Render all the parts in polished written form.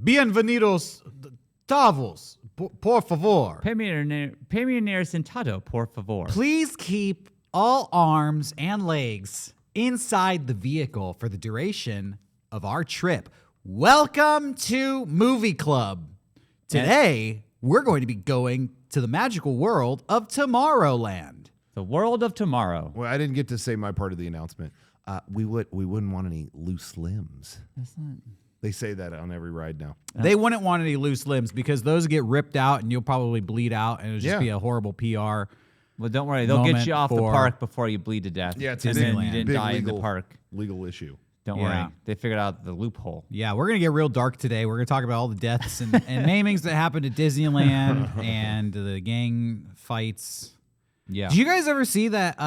Bienvenidos, tavos, por favor. Premier sentado, por favor. Please keep all arms and legs inside the vehicle for the duration of our trip. Welcome to Movie Club. Today, we're going to be going to the magical world of Tomorrowland. The world of tomorrow. Well, I didn't get to say my part of the announcement. We wouldn't want any loose limbs. That's not... They say that on every ride now. They wouldn't want any loose limbs because those get ripped out and you'll probably bleed out and it'll just be a horrible PR. Well, don't worry. They'll get you off the park before you bleed to death. Yeah, it's and then you didn't die in the park. Legal issue. Don't worry. They figured out the loophole. Yeah, we're going to get real dark today. We're going to talk about all the deaths and maimings that happened at Disneyland and the gang fights. Yeah. Did you guys ever see that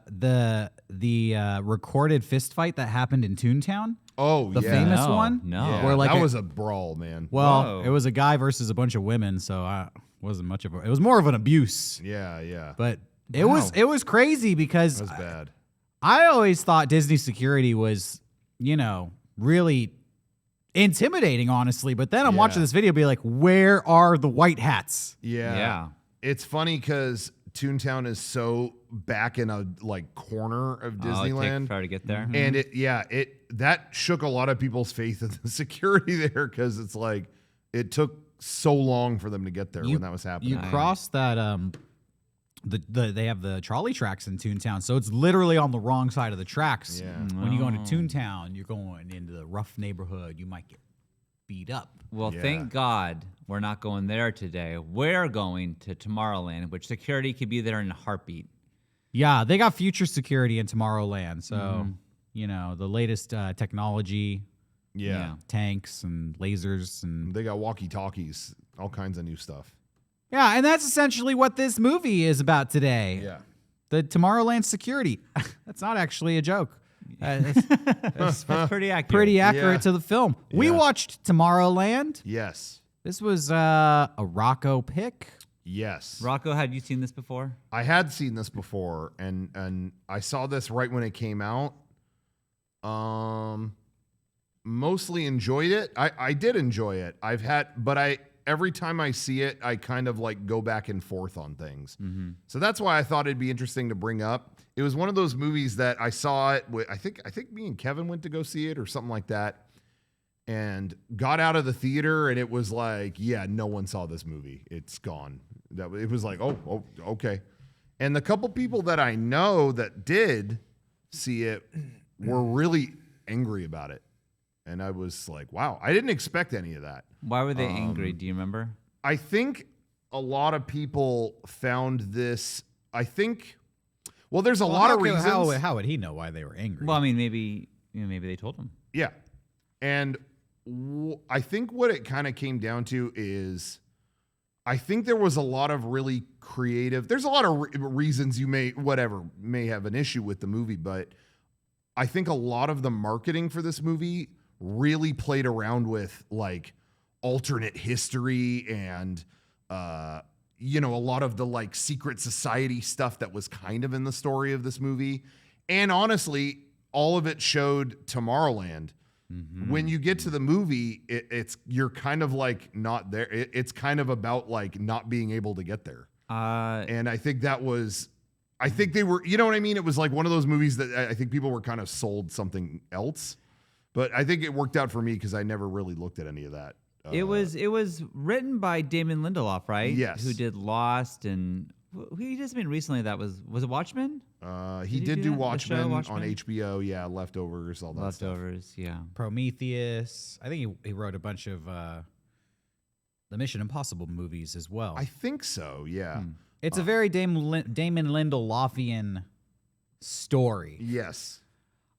the recorded fist fight that happened in Toontown? Oh, the famous one? No. Yeah, where like that was a brawl, man. Well, it was a guy versus a bunch of women, so wasn't much of it was more of an abuse. Yeah. But it was crazy because That was bad. I always thought Disney security was, really intimidating, honestly. But then I'm watching this video be like, where are the white hats? Yeah. It's funny because Toontown is so back in a corner of Disneyland. Try to get there. And that shook a lot of people's faith in the security there because it's like it took so long for them to get there when that was happening. You cross that they have the trolley tracks in Toontown, so it's literally on the wrong side of the tracks. Yeah. When you go into Toontown, you're going into the rough neighborhood. You might get beat up. Well, thank God we're not going there today. We're going to Tomorrowland, which security could be there in a heartbeat. Yeah, they got future security in Tomorrowland. So, the latest technology. Yeah. Tanks and lasers. And they got walkie-talkies, all kinds of new stuff. Yeah, and that's essentially what this movie is about today. Yeah. The Tomorrowland security. That's not actually a joke. That's pretty accurate. Pretty accurate to the film. We watched Tomorrowland. Yes. This was a Rocco pick. Yes. Rocco, had you seen this before? I had seen this before, and I saw this right when it came out. Mostly enjoyed it. I did enjoy it. Every time I see it, I kind of go back and forth on things. Mm-hmm. So that's why I thought it'd be interesting to bring up. It was one of those movies that I saw it with, I think me and Kevin went to go see it or something like that, and got out of the theater, and it was like, no one saw this movie. It's gone. It was like, oh, okay. And the couple people that I know that did see it were really angry about it. And I was like, wow, I didn't expect any of that. Why were they angry? Do you remember? I think a lot of people found this, there's a lot of reasons. How would he know why they were angry? Well, I mean, maybe they told him. Yeah. And I think what it kind of came down to is I think there was a lot of really creative, there's a lot of reasons you may have an issue with the movie, but I think a lot of the marketing for this movie really played around with alternate history and a lot of the secret society stuff that was kind of in the story of this movie. And honestly, all of it showed Tomorrowland. Mm-hmm. When you get to the movie, you're kind of not there. It's kind of about not being able to get there. And I think they were, you know what I mean? It was one of those movies that I think people were kind of sold something else. But I think it worked out for me because I never really looked at any of that. It was written by Damon Lindelof, right? Yes. Who did Lost and he just been recently that was it Watchmen? He did do Watchmen on HBO. Yeah, Leftovers, all that Leftovers, stuff. yeah. Prometheus. I think he wrote a bunch of the Mission Impossible movies as well. I think so. Yeah. It's a very Damon Lindelofian story. Yes.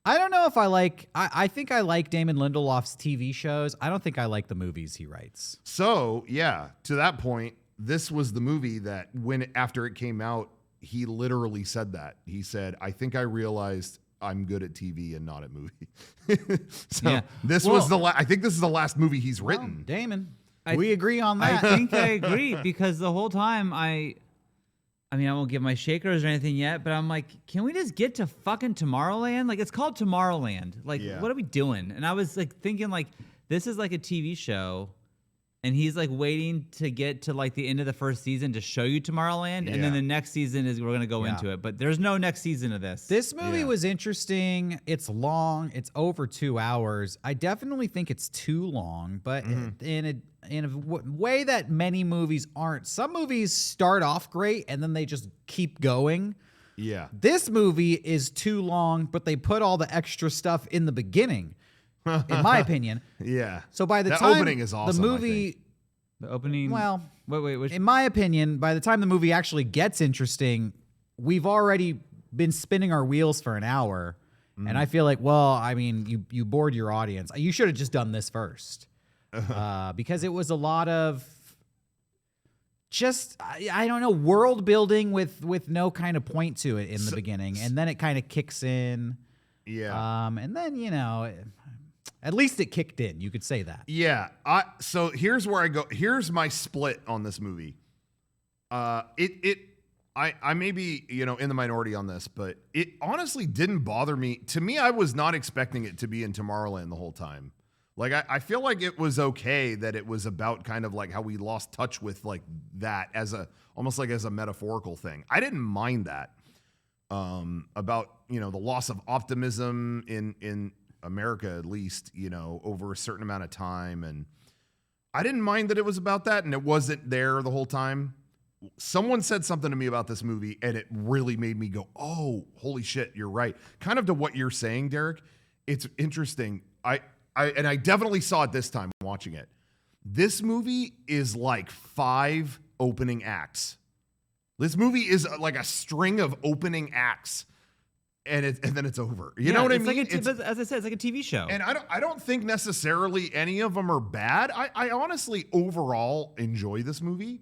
I don't know if I think I like Damon Lindelof's TV shows. I don't think I like the movies he writes. So, yeah, to that point, this was the movie that after it came out, he literally said that. He said, I think I realized I'm good at TV and not at movie. This was I think this is the last movie he's written. Damon, we agree on that. I think I agree because the whole time I won't give my shakers or anything yet, but I'm like, can we just get to fucking Tomorrowland? It's called Tomorrowland. What are we doing? And I was thinking This is like a TV show, and he's like waiting to get to like the end of the first season to show you Tomorrowland, and then the next season is we're gonna go into it. But there's no next season of this. This movie was interesting. It's long. It's over 2 hours. I definitely think it's too long, but in a way that many movies aren't. Some movies start off great and then they just keep going. Yeah. This movie is too long, but they put all the extra stuff in the beginning, in my opinion. Yeah. So by the that time opening is awesome, the movie, the opening. well, wait. in my opinion, by the time the movie actually gets interesting, we've already been spinning our wheels for an hour. And I feel like, well, I mean, you bored your audience. You should have just done this first. Because it was a lot of just, I don't know, world building with no kind of point to it in the beginning. And then it kind of kicks in. Yeah. And then, you know, at least it kicked in. You could say that. Yeah. So here's where I go. Here's my split on this movie. I may be, you know, in the minority on this, but it honestly didn't bother me. To me, I was not expecting it to be in Tomorrowland the whole time. Like, I feel like it was okay that it was about kind of like how we lost touch with like that as almost like as a metaphorical thing. I didn't mind that about, you know, the loss of optimism in America, at least, you know, over a certain amount of time. And I didn't mind that it was about that and it wasn't there the whole time. Someone said something to me about this movie and it really made me go, oh, holy shit, you're right. Kind of to what you're saying, Derek. It's interesting. I definitely saw it this time watching it. This movie is like 5 opening acts. This movie is like a string of opening acts, and then it's over. You know what I mean? Like as I said, it's like a TV show. And I don't think necessarily any of them are bad. I honestly overall enjoy this movie.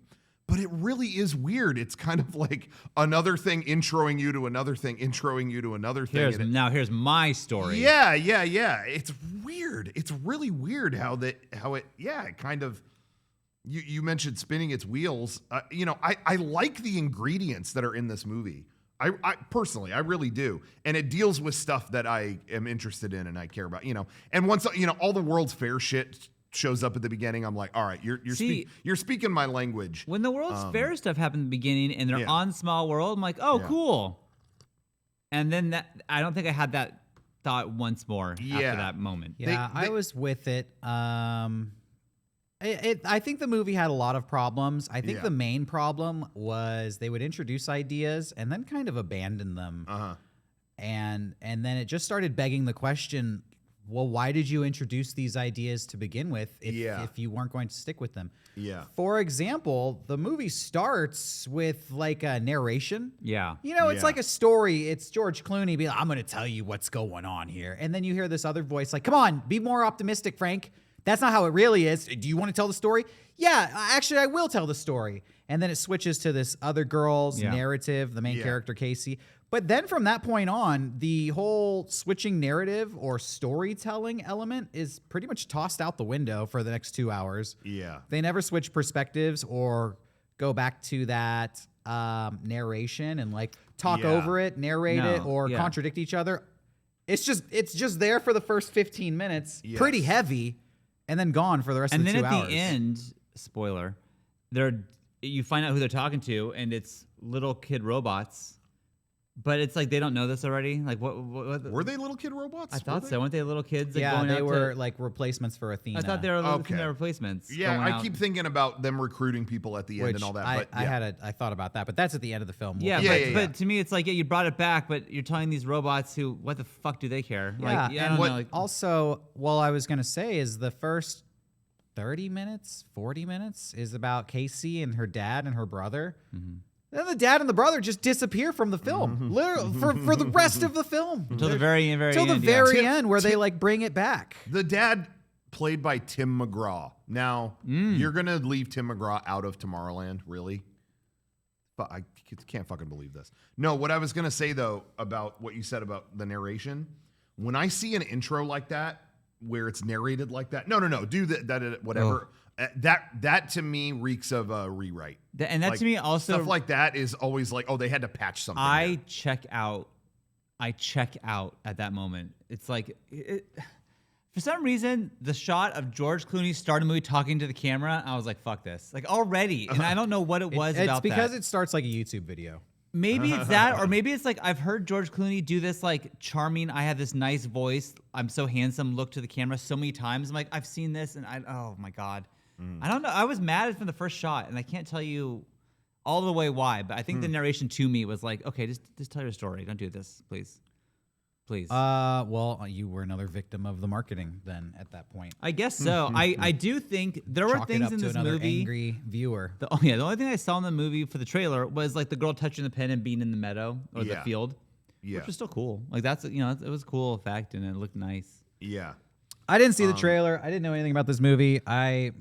But it really is weird. It's kind of like another thing introing you to another thing, introing you to another thing. Here's my story. Yeah. It's weird. It's really weird how it kind of, you mentioned spinning its wheels. You know, I like the ingredients that are in this movie. I personally, I really do. And it deals with stuff that I am interested in and I care about, you know. And once, you know, all the World's Fair shit shows up at the beginning, I'm like, all right, you're speaking my language. When the World's Fair stuff happened in the beginning and they're on Small World, I'm like, oh, cool. And then I don't think I had that thought once more after that moment. Yeah, I was with it. I think the movie had a lot of problems. I think the main problem was they would introduce ideas and then kind of abandon them. And then it just started begging the question, well, why did you introduce these ideas to begin with if you weren't going to stick with them? Yeah. For example, the movie starts with like a narration. Yeah. You know, it's like a story. It's George Clooney being like, I'm going to tell you what's going on here. And then you hear this other voice like, come on, be more optimistic, Frank. That's not how it really is. Do you want to tell the story? Yeah, actually, I will tell the story. And then it switches to this other girl's narrative, the main character, Casey. But then from that point on, the whole switching narrative or storytelling element is pretty much tossed out the window for the next 2 hours. Yeah. They never switch perspectives or go back to that narration and like talk over it, narrate it, or contradict each other. It's just there for the first 15 minutes, pretty heavy, and then gone for the rest of the 2 hours. And then at the end, spoiler, you find out who they're talking to, and it's little kid robots. But it's like they don't know this already. Like what were they little kid robots? I thought so. Weren't they little kids? Like, yeah, they were like replacements for Athena. I thought they were replacements. Yeah, I keep thinking about them recruiting people at the end and all that. I thought about that, but that's at the end of the film. But to me, it's like you brought it back, but you're telling these robots who, what the fuck do they care? Yeah, like, I don't know. Like, also, I was gonna say is the first 30 minutes, 40 minutes is about Casey and her dad and her brother. Mm-hmm. Then the dad and the brother just disappear from the film, literally for the rest of the film until the very end. Where they like bring it back. The dad, played by Tim McGraw. Now you're gonna leave Tim McGraw out of Tomorrowland, really? But I can't fucking believe this. No, what I was gonna say though about what you said about the narration, when I see an intro like that where it's narrated like that, no, do that whatever. Oh. That to me reeks of a rewrite. And that, like, to me also, stuff like that is always like, oh, they had to patch something. I check out at that moment. It's like For some reason, the shot of George Clooney starting the movie talking to the camera, I was like, fuck this. Like already. And I don't know what it was about that. It's because it starts like a YouTube video. Maybe it's that, or maybe it's like I've heard George Clooney do this like charming, I have this nice voice, I'm so handsome, look to the camera so many times. I'm like, I've seen this and oh my God. I don't know. I was mad from the first shot and I can't tell you all the way why, but I think the narration to me was like, okay, just tell your story. Don't do this, please. Please. Well, you were another victim of the marketing then at that point. I guess so. I do think there were things in this movie. Angry viewer. The only thing I saw in the movie for the trailer was like the girl touching the pen and being in the meadow or the field, which was still cool. Like that's it was a cool effect and it looked nice. Yeah. I didn't see the trailer. I didn't know anything about this movie. I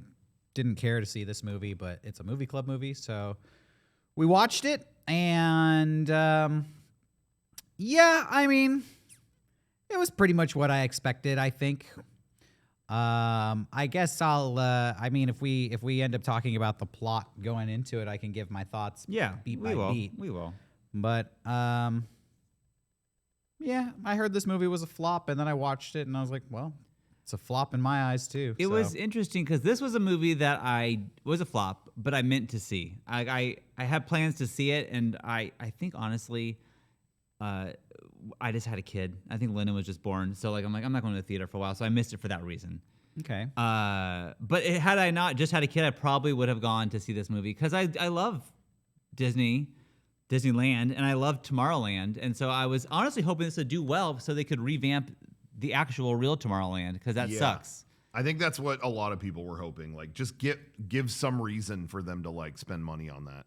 didn't care to see this movie, but it's a movie club movie, so we watched it, and yeah, I mean, it was pretty much what I expected, I think. I guess I mean, if we end up talking about the plot going into it, I can give my thoughts beat by beat. We will. But yeah, I heard this movie was a flop, and then I watched it, and I was like, well, it's a flop in my eyes too. It was interesting because this was a movie that was a flop, but I meant to see. I had plans to see it, and I think honestly, I just had a kid. I think Lyndon was just born, so I'm not going to the theater for a while, so I missed it for that reason. Okay. But had I not just had a kid, I probably would have gone to see this movie because I love Disneyland, and I love Tomorrowland, and so I was honestly hoping this would do well so they could revamp the actual real Tomorrowland because that sucks. I think that's what a lot of people were hoping. Like, just give some reason for them to like spend money on that.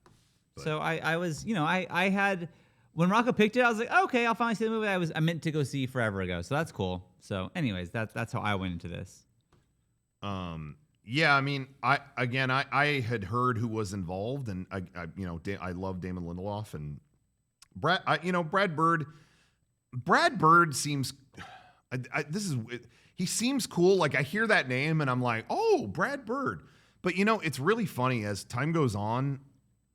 But. So I was, I had when Rocco picked it, I was like, okay, I'll finally see the movie I meant to go see forever ago. So that's cool. So, anyways, that's how I went into this. Yeah, I mean, I had heard who was involved, and I love Damon Lindelof and Brad Bird. Brad Bird seems. He seems cool. Like I hear that name and I'm like, oh, Brad Bird. But it's really funny as time goes on.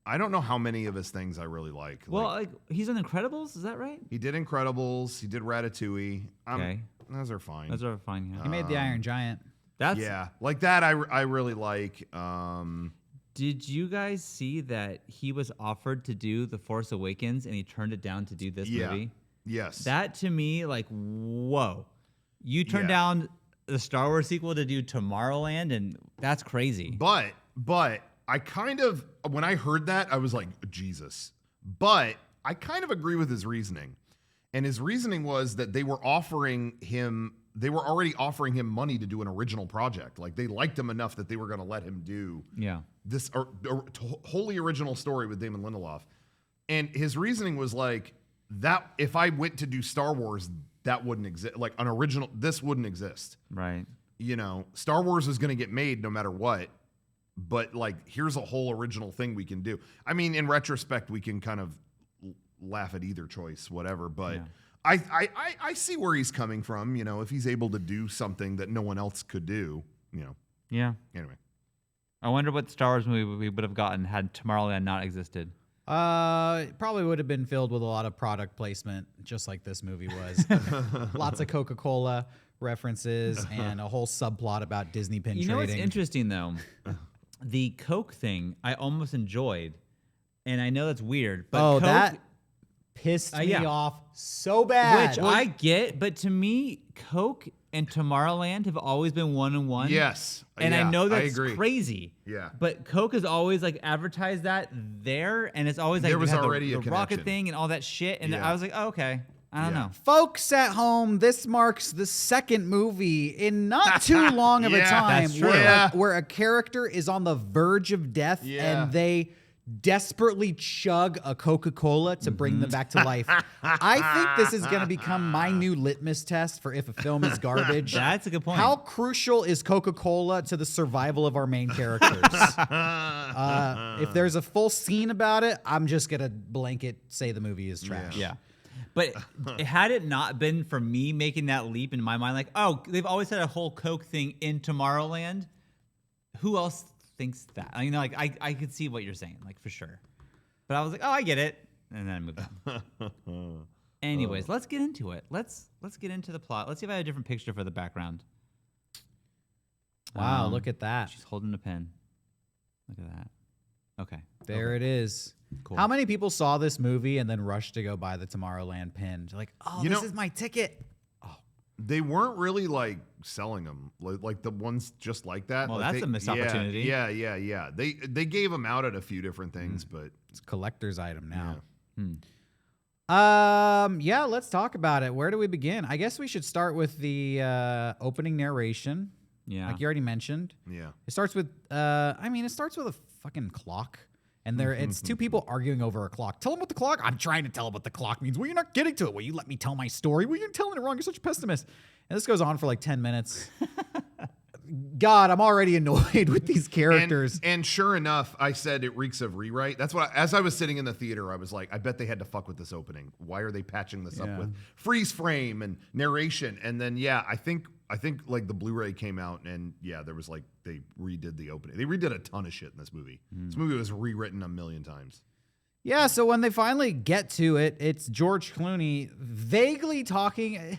I don't know how many of his things I really like. Well, he's in Incredibles, is that right? He did Incredibles. He did Ratatouille. Okay, those are fine. Yeah. He made The Iron Giant. Like that. I really like. Did you guys see that he was offered to do The Force Awakens and he turned it down to do this movie? Yes. That to me, like, whoa. You turned down the Star Wars sequel to do Tomorrowland, and that's crazy. But I kind of, when I heard that, I was like, Jesus. But I kind of agree with his reasoning. And his reasoning was that they were already offering him money to do an original project. Like, they liked him enough that they were going to let him do this wholly original story with Damon Lindelof. And his reasoning was like, that if I went to do Star Wars, that wouldn't exist. Like an original, this wouldn't exist. Right. Star Wars is going to get made no matter what. But like, here's a whole original thing we can do. I mean, in retrospect, we can kind of laugh at either choice, whatever. But I see where he's coming from. If he's able to do something that no one else could do. Yeah. Anyway, I wonder what Star Wars movie we would have gotten had Tomorrowland not existed. It probably would have been filled with a lot of product placement, just like this movie was. Lots of Coca-Cola references and a whole subplot about Disney pin trading. You know what's interesting, though? The Coke thing I almost enjoyed, and I know that's weird, but Coke, that pissed me off so bad. Which I get, but to me, Coke and Tomorrowland have always been 1-on-1. Yes. And I know that's crazy. Yeah. But Coke has always like advertised that there, and it's always like there was already the a rocket thing and all that shit. And I was like, oh, okay. I don't know. Folks at home, this marks the second movie in not too long of a time where a character is on the verge of death and they desperately chug a Coca-Cola to bring them back to life. I think this is going to become my new litmus test for if a film is garbage. That's a good point. How crucial is Coca-Cola to the survival of our main characters? If there's a full scene about it, I'm just going to blanket say the movie is trash. Yeah. But had it not been for me making that leap in my mind, like, oh, they've always had a whole Coke thing in Tomorrowland, who else thinks that? I could see what you're saying, like, for sure. But I was like, oh, I get it. And then I moved on. Anyways, let's get into it. Let's get into the plot. Let's see if I have a different picture for the background. Wow, look at that. She's holding a pen. Look at that. Okay. There it is. Cool. How many people saw this movie and then rushed to go buy the Tomorrowland pin? They're like, oh, this is my ticket. They weren't really like selling them like the ones just like that. Well, like that's a missed opportunity. Yeah. They gave them out at a few different things, but It's a collector's item now. yeah. Yeah, let's talk about it. Where do we begin? I guess we should start with the opening narration. Yeah. Like you already mentioned. Yeah. It starts with it starts with a fucking clock. And it's two people arguing over a clock. Tell them what the clock. I'm trying to tell them what the clock means. Well, you're not getting to it. Will you let me tell my story? Well, you're telling it wrong. You're such a pessimist. And this goes on for like 10 minutes. God, I'm already annoyed with these characters. And sure enough, I said it reeks of rewrite. That's what, as I was sitting in the theater, I was like, I bet they had to fuck with this opening. Why are they patching this up with freeze frame and narration? And then, I think like the Blu-ray came out and there was like, they redid the opening. They redid a ton of shit in this movie. This movie was rewritten a million times. Yeah, so when they finally get to it, it's George Clooney vaguely talking.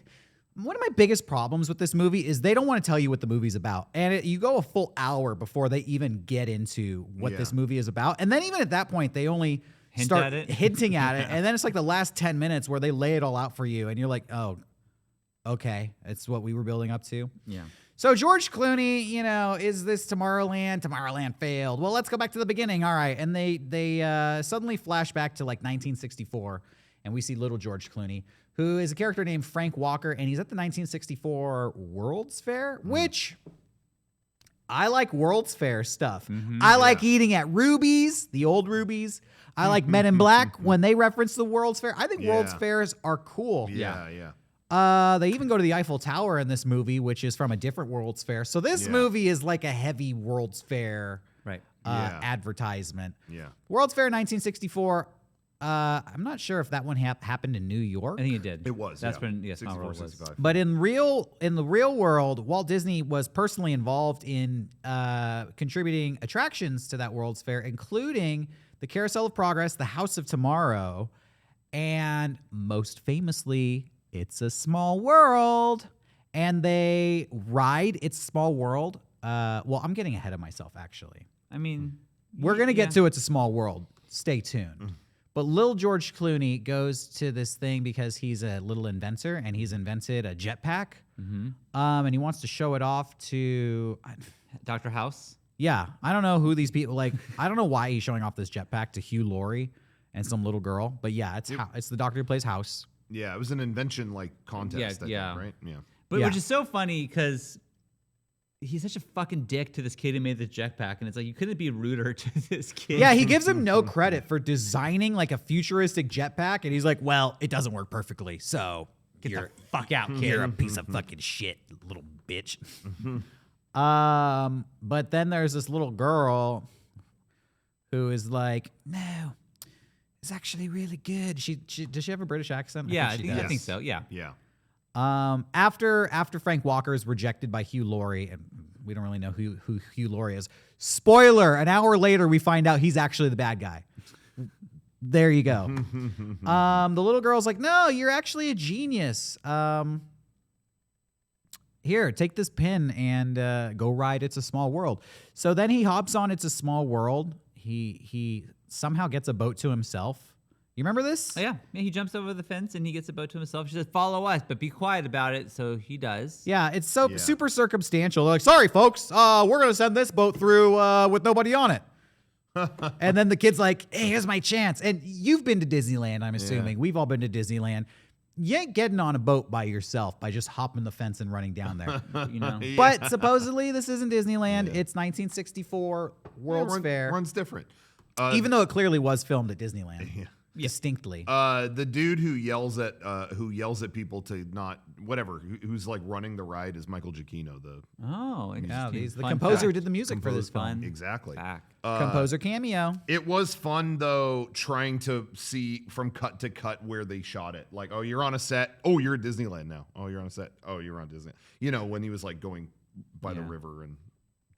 One of my biggest problems with this movie is they don't want to tell you what the movie's about. And you go a full hour before they even get into what this movie is about. And then even at that point, they only start hinting at it. And then it's like the last 10 minutes where they lay it all out for you. And you're like, oh, okay. It's what we were building up to. Yeah. So George Clooney, is this Tomorrowland? Tomorrowland failed. Well, let's go back to the beginning. All right. And they suddenly flash back to like 1964. And we see little George Clooney, who is a character named Frank Walker, and he's at the 1964 World's Fair, which I like World's Fair stuff. I like eating at Ruby's, the old Ruby's. I like Men in Black when they reference the World's Fair. I think World's Fairs are cool. Yeah. They even go to the Eiffel Tower in this movie, which is from a different World's Fair. So this movie is like a heavy World's Fair advertisement. Yeah. World's Fair 1964. I'm not sure if that one happened in New York. I think it did. It was. That's when 64, World was. 65. But in the real world, Walt Disney was personally involved in contributing attractions to that World's Fair, including the Carousel of Progress, the House of Tomorrow, and most famously, It's a Small World. And they ride It's a Small World. Well, I'm getting ahead of myself, actually. I mean, we're going to get to It's a Small World. Stay tuned. But Lil George Clooney goes to this thing because he's a little inventor and he's invented a jetpack. And he wants to show it off to Dr. House. Yeah, I don't know who these people like. I don't know why he's showing off this jetpack to Hugh Laurie and some little girl. But yeah, it's the doctor who plays House. Yeah, it was an invention like contest. I think, right? Yeah. But which is so funny because he's such a fucking dick to this kid who made the jetpack, and it's like you couldn't be ruder to this kid. Yeah, he gives him no credit for designing like a furistic jetpack, and he's like, "Well, it doesn't work perfectly, so get the fuck out, kid. You're a piece of fucking shit, little bitch." But then there's this little girl who is like, "No, it's actually really good." Does she have a British accent? Yeah, I think so. Yeah. Yeah. After Frank Walker is rejected by Hugh Laurie, and we don't really know who Hugh Laurie is. Spoiler, an hour later, we find out he's actually the bad guy. There you go. The little girl's like, no, you're actually a genius. Here, take this pin and go ride It's a Small World. So then he hops on It's a Small World. He somehow gets a boat to himself. You remember this? Oh, yeah, he jumps over the fence and he gets a boat to himself. She says, "Follow us, but be quiet about it." So he does. Yeah, it's super circumstantial. They're like, "Sorry, folks, we're gonna send this boat through with nobody on it." And then the kid's like, "Hey, here's my chance." And you've been to Disneyland, I'm assuming. We've all been to Disneyland. You ain't getting on a boat by yourself by just hopping the fence and running down there, Yeah. But supposedly this isn't Disneyland. It's 1964 World's Fair. Runs different. Even though it clearly was filmed at Disneyland. Distinctly. The dude who yells at people to not whatever, who's like running the ride is Michael Giacchino, He's the composer who did the music for this film. Exactly. Composer cameo. It was fun though, trying to see from cut to cut where they shot it. Like, oh, you're on a set. Oh, you're at Disneyland now. Oh, you're on a set. Oh, you're on Disney. When he was like going by the river and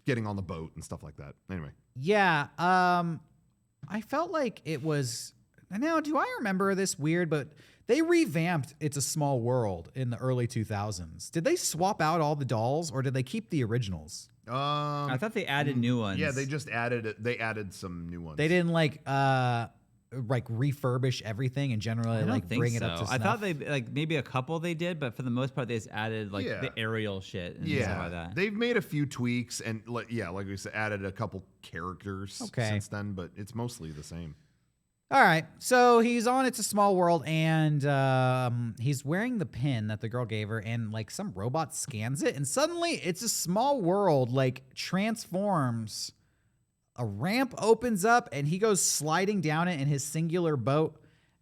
getting on the boat and stuff like that. Anyway. Yeah. I felt like it was. Now, do I remember this weird? But They revamped It's a Small World in the early 2000s. Did they swap out all the dolls or did they keep the originals? I thought they added new ones. Yeah, they just added it. They added some new ones. They didn't like refurbish everything and generally I don't like think bring so. it up to snuff. I thought they like maybe a couple they did, but for the most part they just added like the aerial shit and stuff like that. They've made a few tweaks and like we said, added a couple characters since then, but it's mostly the same. All right, so he's on It's a Small World, and he's wearing the pin that the girl gave her, and like some robot scans it, and suddenly It's a Small World like transforms. A ramp opens up, and he goes sliding down it in his singular boat,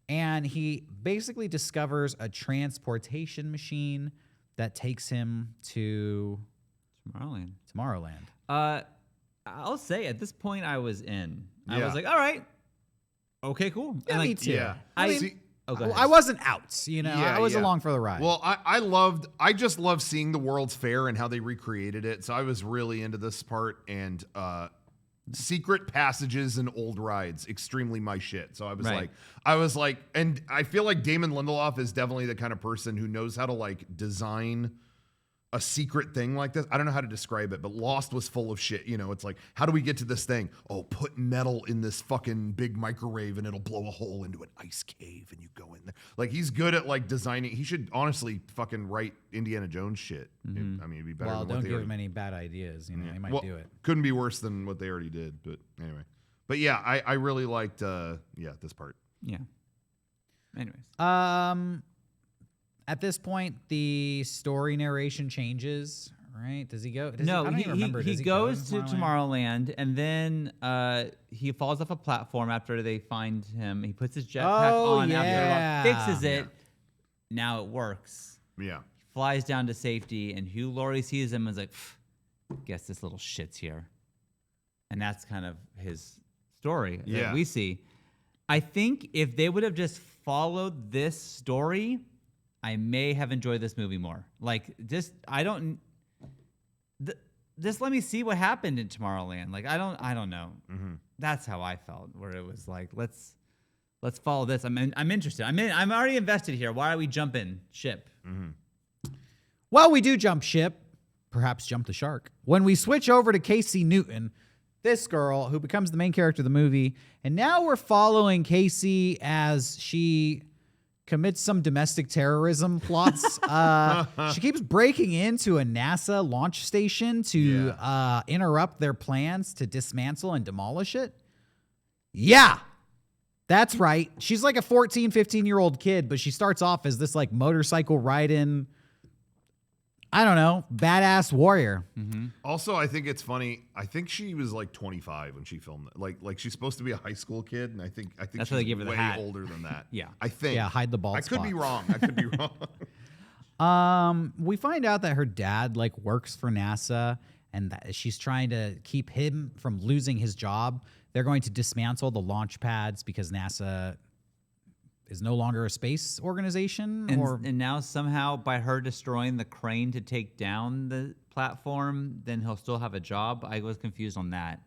and he basically discovers a transportation machine that takes him to Tomorrowland. I'll say at this point I was in. I Yeah. was like, all right. Okay, cool. Yeah, And, like, me too. Yeah. I mean, See, go ahead. I wasn't out, you know. Yeah, I was yeah. along for the ride. well, I just love seeing the World's Fair and how they recreated it. So I was really into this part, and secret passages and old rides, extremely my shit. So I was like, and I feel like Damon Lindelof is definitely the kind of person who knows how to like design a secret thing like this. I don't know how to describe it, but Lost was full of shit. You know, it's like, how do we get to this thing? Oh, put metal in this fucking big microwave and it'll blow a hole into an ice cave and you go in there. Like, he's good at like designing. He should honestly fucking write Indiana Jones shit. I mean, it'd be better well, than what don't they give already him any bad ideas. You know, he might well, do it. Couldn't be worse than what they already did, but anyway. But yeah, I really liked this part. Yeah. Anyways. At this point, the story narration changes, right? Does he go? I No, don't even remember. he Does go goes to Tomorrowland, and then he falls off a platform after they find him. He puts his jetpack on after fixes it. Now it works. Yeah. Flies down to safety, and Hugh Laurie sees him and is like, guess this little shit's here. And that's kind of his story that we see. I think if they would have just followed this story, I may have enjoyed this movie more. Like, just let me see what happened in Tomorrowland. Like, I don't know. Mm-hmm. That's how I felt. Where it was like, let's follow this. I'm interested. I'm already invested here. Why are we jumping ship? Mm-hmm. Well, we do jump ship, perhaps jump the shark. When we switch over to Casey Newton, this girl who becomes the main character of the movie, and now we're following Casey as she commits some domestic terrorism plots. She keeps breaking into a NASA launch station to interrupt their plans to dismantle and demolish it. Yeah, that's right. She's like a 14, 15-year-old kid, but she starts off as this like motorcycle riding, I don't know, badass warrior. Mm-hmm. Also, I think it's funny. I think she was like 25 when she filmed it. Like she's supposed to be a high school kid, and I think that's she's why they give her the way hat. older than that. Yeah. I think. Yeah, hide the bald I could be spot. wrong. We find out that her dad like works for NASA and that she's trying to keep him from losing his job. They're going to dismantle the launch pads because NASA is no longer a space organization. And now somehow by her destroying the crane to take down the platform, then he'll still have a job. I was confused on that.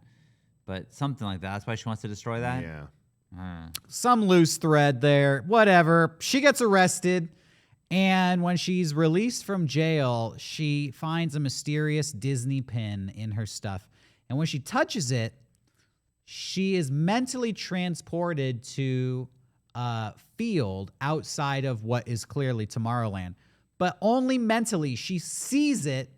But something like that. That's why she wants to destroy that? Yeah. Some loose thread there. Whatever. She gets arrested. And when she's released from jail, she finds a mysterious Disney pin in her stuff. And when she touches it, she is mentally transported to a field outside of what is clearly Tomorrowland. But only mentally. She sees it.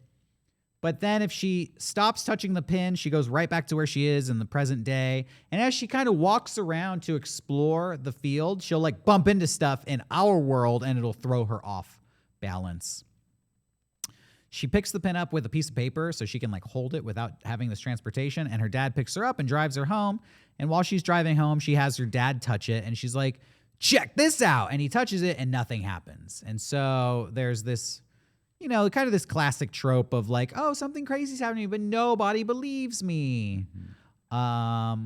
But then if she stops touching the pin, she goes right back to where she is in the present day. And as she kind of walks around to explore the field, she'll like bump into stuff in our world and it'll throw her off balance. She picks the pin up with a piece of paper so she can like hold it without having this transportation. And her dad picks her up and drives her home. And while she's driving home, she has her dad touch it. And she's like, check this out. And he touches it and nothing happens. And so there's this, you know, kind of this classic trope of like, oh, something crazy's happening, but nobody believes me. Yeah.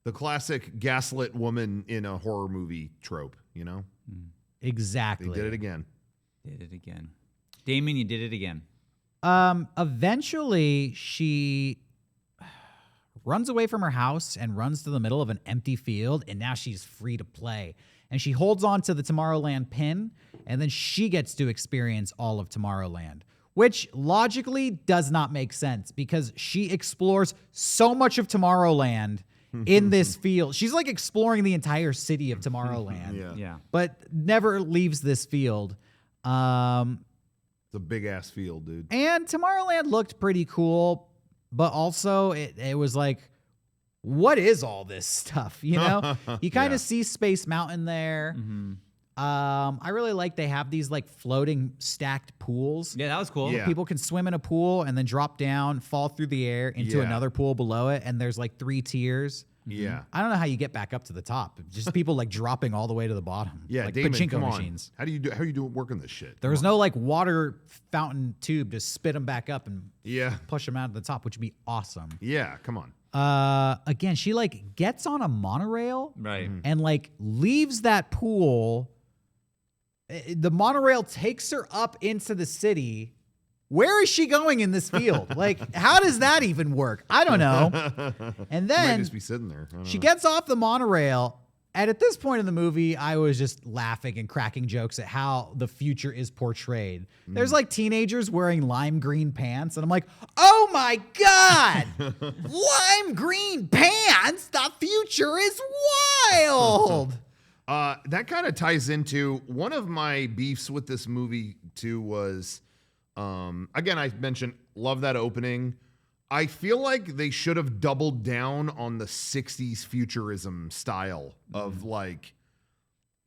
The classic gaslit woman in a horror movie trope, you know? Exactly. They did it again. Did it again. Damien, you did it again. Eventually, she runs away from her house and runs to the middle of an empty field, and now she's free to play. And she holds on to the Tomorrowland pin, and then she gets to experience all of Tomorrowland, which logically does not make sense because she explores so much of Tomorrowland in this field. She's like exploring the entire city of Tomorrowland, Yeah. but never leaves this field. It's a big ass field, dude. And Tomorrowland looked pretty cool, but also it was like, what is all this stuff? You know, you kind of see Space Mountain there. I really like they have these like floating stacked pools. Yeah, that was cool. Yeah. People can swim in a pool and then drop down, fall through the air into another pool below it, and there's like 3 tiers. Yeah. I don't know how you get back up to the top. Just people like dropping all the way to the bottom. Yeah, like Damon, pachinko come on. machines. How are you doing working this shit? There was no like water fountain tube to spit them back up and Yeah. push them out to the top, which would be awesome. Yeah, come on. Again, she like gets on a monorail Right. and like leaves that pool. The monorail takes her up into the city. Where is she going in this field? Like, how does that even work? I don't know. And Might then just be sitting there. I don't she know. gets off the monorail. And at this point in the movie, I was just laughing and cracking jokes at how the future is portrayed. There's like teenagers wearing lime green pants. And I'm like, oh my God, lime green pants? The future is wild. That kind of ties into one of my beefs with this movie too was, again, I mentioned love that opening. I feel like they should have doubled down on the 60s futurism style of like,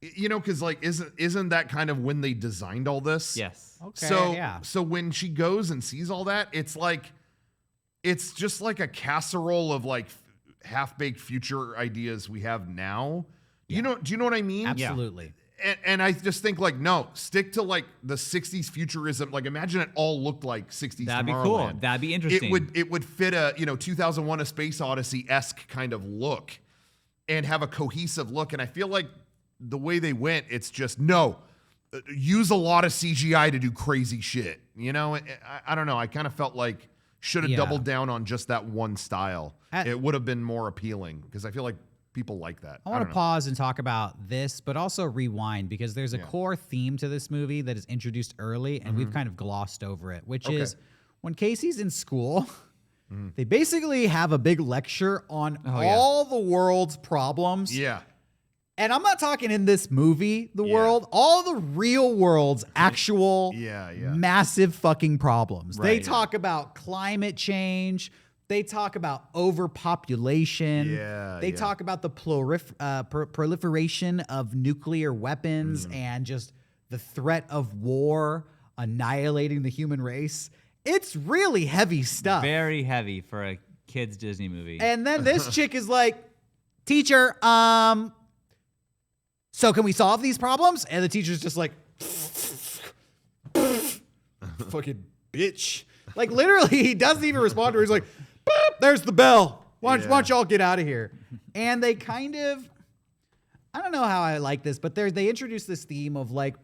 you know, because like isn't that kind of when they designed all this? Yes. Okay, So yeah. so when she goes and sees all that, it's just like a casserole of like half-baked future ideas we have now. Do you know what I mean? Absolutely. And I just think like, no, stick to like the 60s futurism. Like imagine it all looked like 60s That'd be Tomorrowland. cool. That'd be interesting. It would fit a, 2001 A Space Odyssey-esque kind of look and have a cohesive look. And I feel like the way they went, it's just, no, use a lot of CGI to do crazy shit. You know, I don't know. I kind of felt like should have Yeah. doubled down on just that one style. At- It would have been more appealing because I feel like people like that. I want don't to know. pause and talk about this, but also rewind because there's a core theme to this movie that is introduced early and we've kind of glossed over it, which is when Casey's in school, they basically have a big lecture on all the world's problems. Yeah. And I'm not talking in this movie, the world, all the real world's actual massive fucking problems. They Right. talk about climate change. They talk about overpopulation. They talk about the proliferation of nuclear weapons and just the threat of war annihilating the human race. It's really heavy stuff. Very heavy for a kid's Disney movie. And then this chick is like, teacher, so can we solve these problems? And the teacher's just like, fucking bitch. Like literally, he doesn't even respond to her. He's like, boop, there's the bell. Why don't y'all get out of here? And they kind of, I don't know how I like this, but they introduce this theme of like,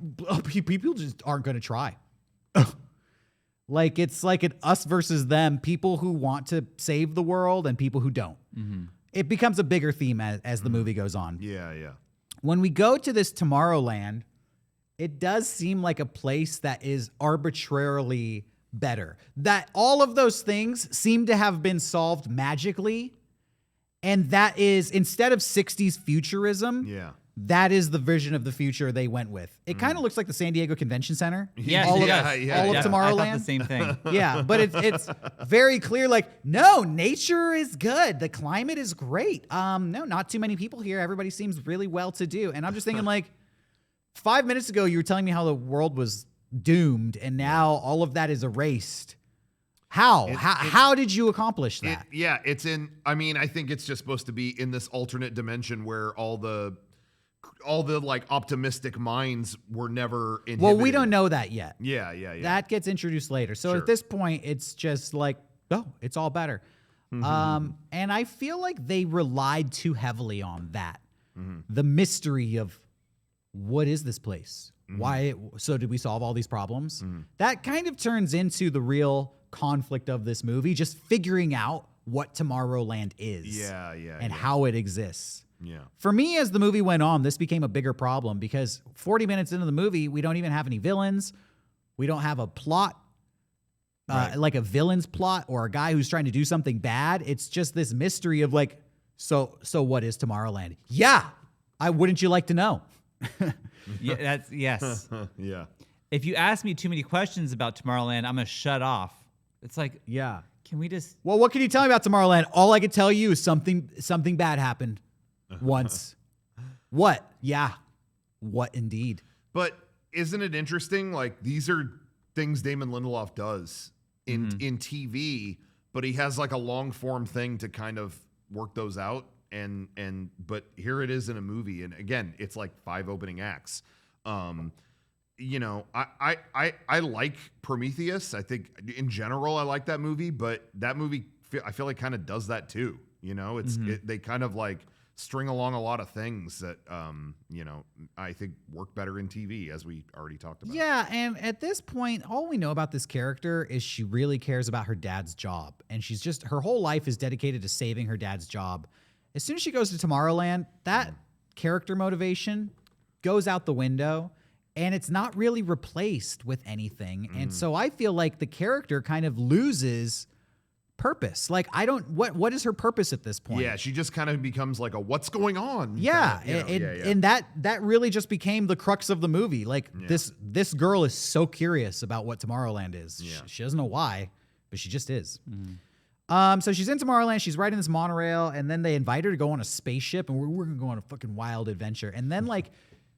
people just aren't going to try. Like it's like an us versus them, people who want to save the world and people who don't. It becomes a bigger theme as the movie goes on. Yeah. When we go to this Tomorrowland, it does seem like a place that is arbitrarily better. That all of those things seem to have been solved magically. And that is, instead of 60s futurism, that is the vision of the future they went with. It kind of looks like the San Diego Convention Center. Yes, all of, yes. all of I Tomorrowland. thought the same thing. Yeah, but it's very clear, like, no, nature is good. The climate is great. No, not too many people here. Everybody seems really well to do. And I'm just thinking, like, 5 minutes ago, you were telling me how the world was doomed, and now all of that is erased. How did you accomplish that? It's in, I mean, I think it's just supposed to be in this alternate dimension where all the like optimistic minds were never inhibited. Well, we don't know that yet. Yeah. That gets introduced later. So Sure. at this point, it's just like, oh, it's all better. And I feel like they relied too heavily on that. The mystery of what is this place? Why? So did we solve all these problems? That kind of turns into the real conflict of this movie, just figuring out what Tomorrowland is. And how it exists. Yeah. For me, as the movie went on, this became a bigger problem because 40 minutes into the movie, we don't even have any villains. We don't have a plot, like a villain's plot or a guy who's trying to do something bad. It's just this mystery of like, so what is Tomorrowland? Yeah. Wouldn't you like to know? Yeah, yes. Yeah. If you ask me too many questions about Tomorrowland, I'm gonna shut off. It's like, Yeah. can we just? Well, what can you tell me about Tomorrowland? All I can tell you is something bad happened once. What? Yeah. What indeed? But isn't it interesting? Like, these are things Damon Lindelof does in TV, but he has like a long form thing to kind of work those out. But here it is in a movie, and again, it's like 5 opening acts. You know, I like Prometheus. I think in general I like that movie, but that movie I feel like kind of does that too. You know, they kind of like string along a lot of things that you know, I think work better in TV, as we already talked about. Yeah, and at this point, all we know about this character is she really cares about her dad's job, and her whole life is dedicated to saving her dad's job. As soon as she goes to Tomorrowland, that character motivation goes out the window, and it's not really replaced with anything. And so I feel like the character kind of loses purpose. Like, what is her purpose at this point? Yeah, she just kind of becomes like a what's going on? Yeah, kinda, and that really just became the crux of the movie. Like, this girl is so curious about what Tomorrowland is. Yeah. She doesn't know why, but she just is. So she's in Tomorrowland. She's riding this monorail, and then they invite her to go on a spaceship, and we're gonna go on a fucking wild adventure. And then like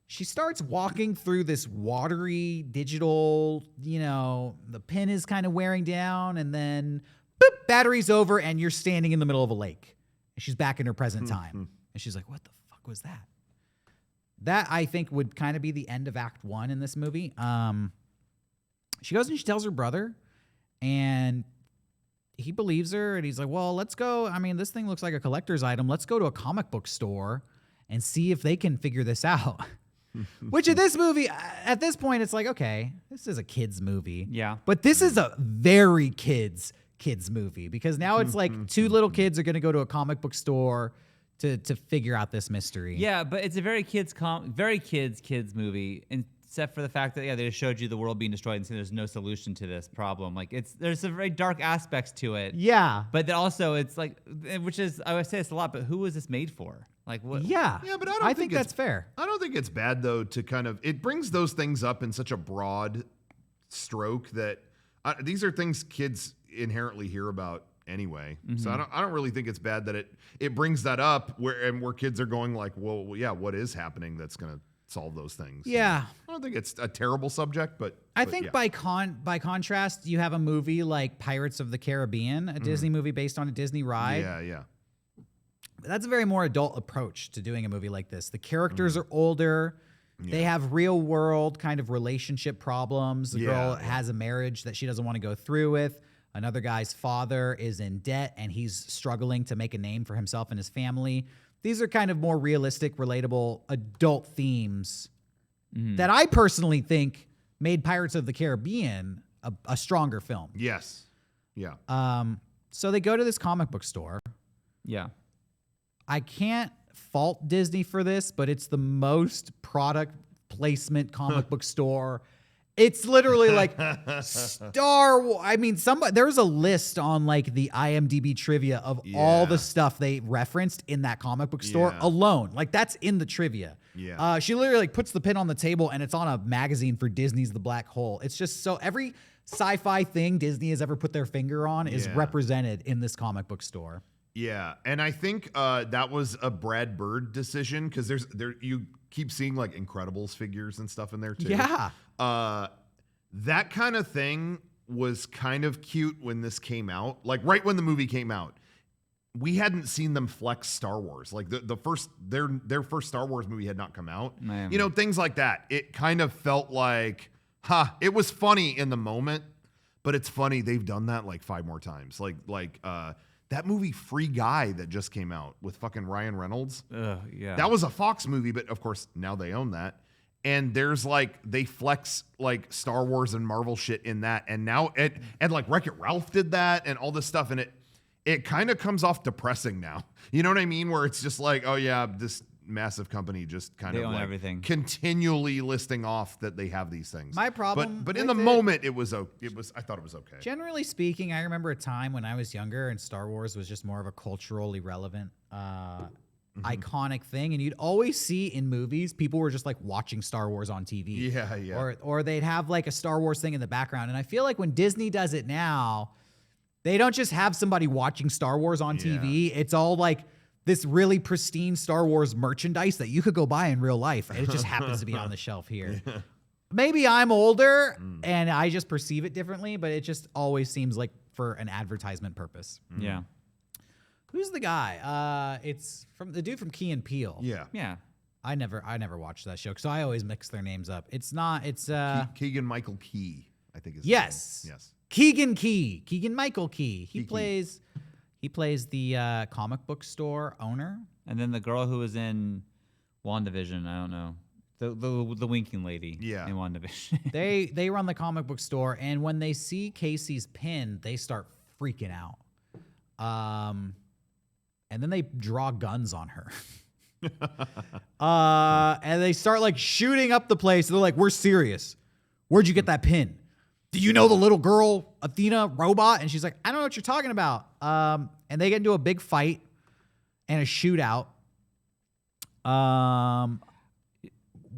she starts walking through this watery digital, you know, the pin is kind of wearing down, and then boop, battery's over, and you're standing in the middle of a lake. And she's back in her present time. And she's like, what the fuck was that? That, I think, would kind of be the end of Act 1 in this movie. She goes and she tells her brother, and he believes her, and he's like, well, let's go. I mean, this thing looks like a collector's item. Let's go to a comic book store and see if they can figure this out. Which in this movie, at this point, it's like, okay, this is a kid's movie. Yeah. But this is a very kids movie, because now it's like 2 little kids are going to go to a comic book store to figure out this mystery. Yeah, but it's a very kids movie, except for the fact that they just showed you the world being destroyed and saying there's no solution to this problem. Like, there's some very dark aspects to it. Yeah. But then also it's like, which is, I would say this a lot, but who was this made for? Like, what? Yeah. Yeah, but I think that's fair. I don't think it's bad though to kind of, it brings those things up in such a broad stroke that these are things kids inherently hear about anyway. So I don't really think it's bad that it brings that up where kids are going like, well, yeah, what is happening that's going to solve those things? Yeah. I don't think it's a terrible subject, but I think by contrast, you have a movie like Pirates of the Caribbean, a Disney movie based on a Disney ride. Yeah. That's a very more adult approach to doing a movie like this. The characters are older. Yeah. They have real world kind of relationship problems. The girl has a marriage that she doesn't want to go through with. Another guy's father is in debt, and he's struggling to make a name for himself and his family. These are kind of more realistic, relatable adult themes that I personally think made Pirates of the Caribbean a stronger film. Yes. Yeah. So they go to this comic book store. Yeah. I can't fault Disney for this, but it's the most product placement comic book store. It's literally like Star Wars. I mean, there's a list on like the IMDb trivia of all the stuff they referenced in that comic book store alone. Like, that's in the trivia. Yeah. She literally like puts the pin on the table, and it's on a magazine for Disney's The Black Hole. It's just so every sci-fi thing Disney has ever put their finger on is represented in this comic book store. Yeah, and I think that was a Brad Bird decision, because you keep seeing like Incredibles figures and stuff in there too. Yeah. That kind of thing was kind of cute when this came out. Like, right when the movie came out, we hadn't seen them flex Star Wars. Like their first Star Wars movie had not come out. Man. You know, things like that. It kind of felt like, it was funny in the moment, but it's funny they've done that like 5 more times. Like that movie Free Guy that just came out with fucking Ryan Reynolds. Yeah. That was a Fox movie, but of course now they own that. And there's like, they flex like Star Wars and Marvel shit in that. And now and like Wreck-It Ralph did that and all this stuff. And it kind of comes off depressing now. You know what I mean? Where it's just like, oh yeah, this massive company just kind They of own like everything. continually listing off that they have these things. My problem but in with the it- moment, I thought it was okay. Generally speaking, I remember a time when I was younger and Star Wars was just more of a culturally relevant, iconic thing, and you'd always see in movies people were just like watching Star Wars on TV. Yeah. Or they'd have like a Star Wars thing in the background, and I feel like when Disney does it now, they don't just have somebody watching Star Wars on TV. It's all like this really pristine Star Wars merchandise that you could go buy in real life, and it just happens to be on the shelf here. Yeah. Maybe I'm older and I just perceive it differently, but it just always seems like for an advertisement purpose. Yeah. Who's the guy? It's from the dude from Key and Peele. Yeah. Yeah. I never watched that show because I always mix their names up. It's not. It's Keegan Michael Key, I think is his yes. name. Yes. Keegan Michael Key. He Key. plays the comic book store owner. And then the girl who was in WandaVision, I don't know. The winking lady Yeah. in WandaVision. They run the comic book store, and when they see Casey's pin, they start freaking out. And then they draw guns on her. And they start like shooting up the place. They're like, "We're serious. Where'd you get that pin? Do you know the little girl, Athena robot?" And she's like, "I don't know what you're talking about." And they get into a big fight and a shootout.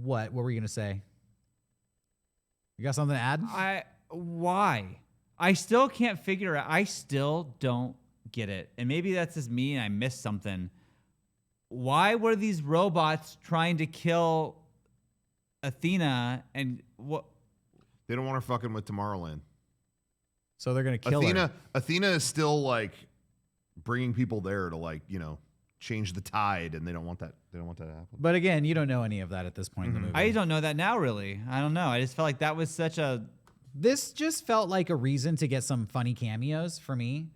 What were you gonna say? You got something to add? Why? I still can't figure out. I still don't get it. And maybe that's just me and I missed something. Why were these robots trying to kill Athena and what? They don't want her fucking with Tomorrowland. So they're gonna kill her. Athena is still like bringing people there to like, change the tide, and they don't want that. They don't want that to happen. But again, you don't know any of that at this point in the movie. I don't know that now, really. I don't know. I just felt like that was such a. This just felt like a reason to get some funny cameos for me.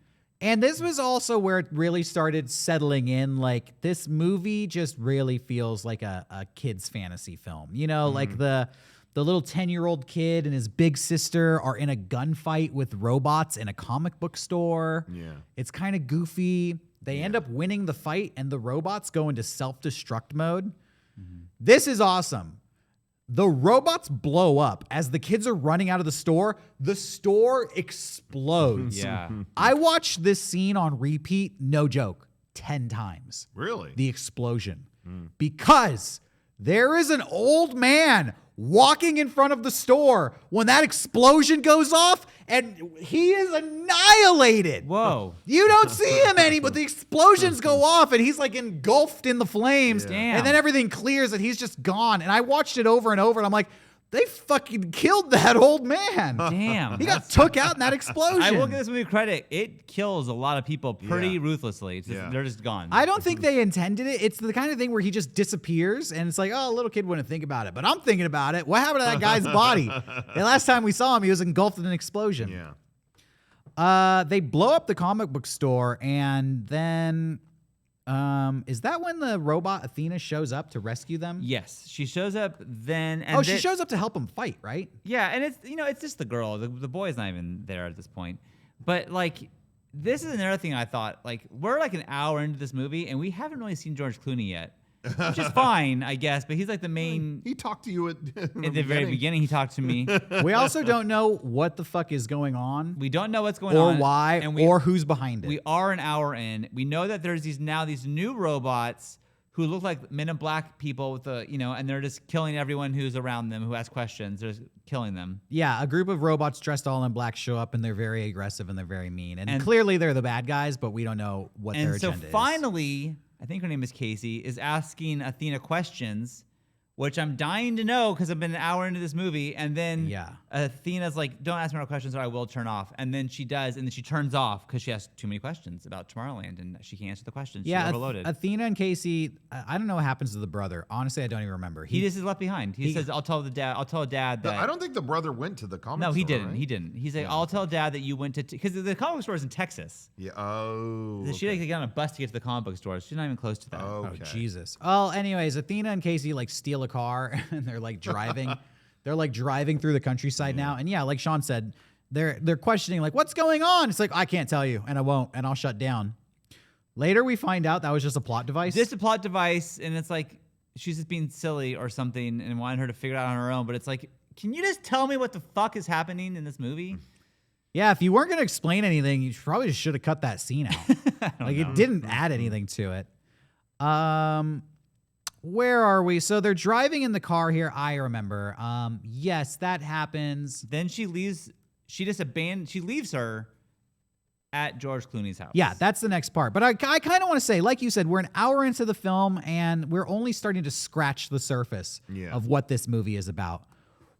And this was also where it really started settling in. Like, this movie just really feels like a kid's fantasy film. Like the little 10-year-old kid and his big sister are in a gunfight with robots in a comic book store. Yeah. It's kind of goofy. They end up winning the fight, and the robots go into self-destruct mode. This is awesome. The robots blow up. As the kids are running out of the store explodes. Yeah. I watched this scene on repeat, no joke, 10 times. Really? The explosion. Because there is an old man walking in front of the store when that explosion goes off, and he is annihilated. Whoa. You don't see him any, but the explosions go off, and he's like engulfed in the flames. Yeah. Damn. And then everything clears, and he's just gone. And I watched it over and over, and I'm like, they fucking killed that old man. Damn. He got took out in that explosion. I will give this movie credit. It kills a lot of people pretty Yeah. ruthlessly. It's just, Yeah. They're just gone. I don't think they intended it. It's the kind of thing where he just disappears, and it's like, oh, a little kid wouldn't think about it. But I'm thinking about it. What happened to that guy's body? The last time we saw him, he was engulfed in an explosion. Yeah. They blow up the comic book store, and then is that when the robot Athena shows up to rescue them? Yes. She shows up then. And She shows up to help him fight, right? Yeah, and it's just the girl. The boy's not even there at this point. But like, this is another thing I thought. Like, we're like an hour into this movie, and we haven't really seen George Clooney yet, which is fine, I guess. But he's like the main. He talked to you at At the very beginning, he talked to me. We also don't know what the fuck is going on, We don't know what's going or on, why, and or who's behind it. we are an hour in. We know that there's these new robots who look like Men in Black people with and they're just killing everyone who's around them who asks questions. They're just killing them. Yeah, a group of robots dressed all in black show up, and they're very aggressive and they're very mean. And clearly they're the bad guys, but we don't know what their And so agenda is. finally, I think her name is Casey, is asking Athena questions, which I'm dying to know because I've been an hour into this movie. And then Athena's like, don't ask me more questions or I will turn off. And then she does, and then she turns off because she has too many questions about Tomorrowland and she can't answer the questions. Yeah, She's overloaded. Athena and Casey, I don't know what happens to the brother. Honestly, I don't even remember. He just is left behind. He says, I'll tell dad that. I don't think the brother went to the comic No, store. he didn't. Right? He didn't. He's like, I'll tell dad that you went to, because the comic store is in Texas. Yeah. Oh. She had to get on a bus to get to the comic book store. She's not even close to that. Oh, Okay. Jesus. Well, anyways, Athena and Casey like steal a car and they're like driving. They're like driving through the countryside now. And yeah, like Sean said, they're questioning like, what's going on? It's like, I can't tell you, and I won't, and I'll shut down. Later, we find out that was just a plot device. Just a plot device, and it's like she's just being silly or something and wanting her to figure it out on her own. But it's like, can you just tell me what the fuck is happening in this movie? Yeah, if you weren't going to explain anything, you probably just should have cut that scene out. Like, it didn't add anything to it. Where are we? So they're driving in the car here. I remember. Yes, that happens. Then she leaves. She leaves her at George Clooney's house. Yeah, that's the next part. But I kind of want to say, like you said, we're an hour into the film and we're only starting to scratch the surface of what this movie is about.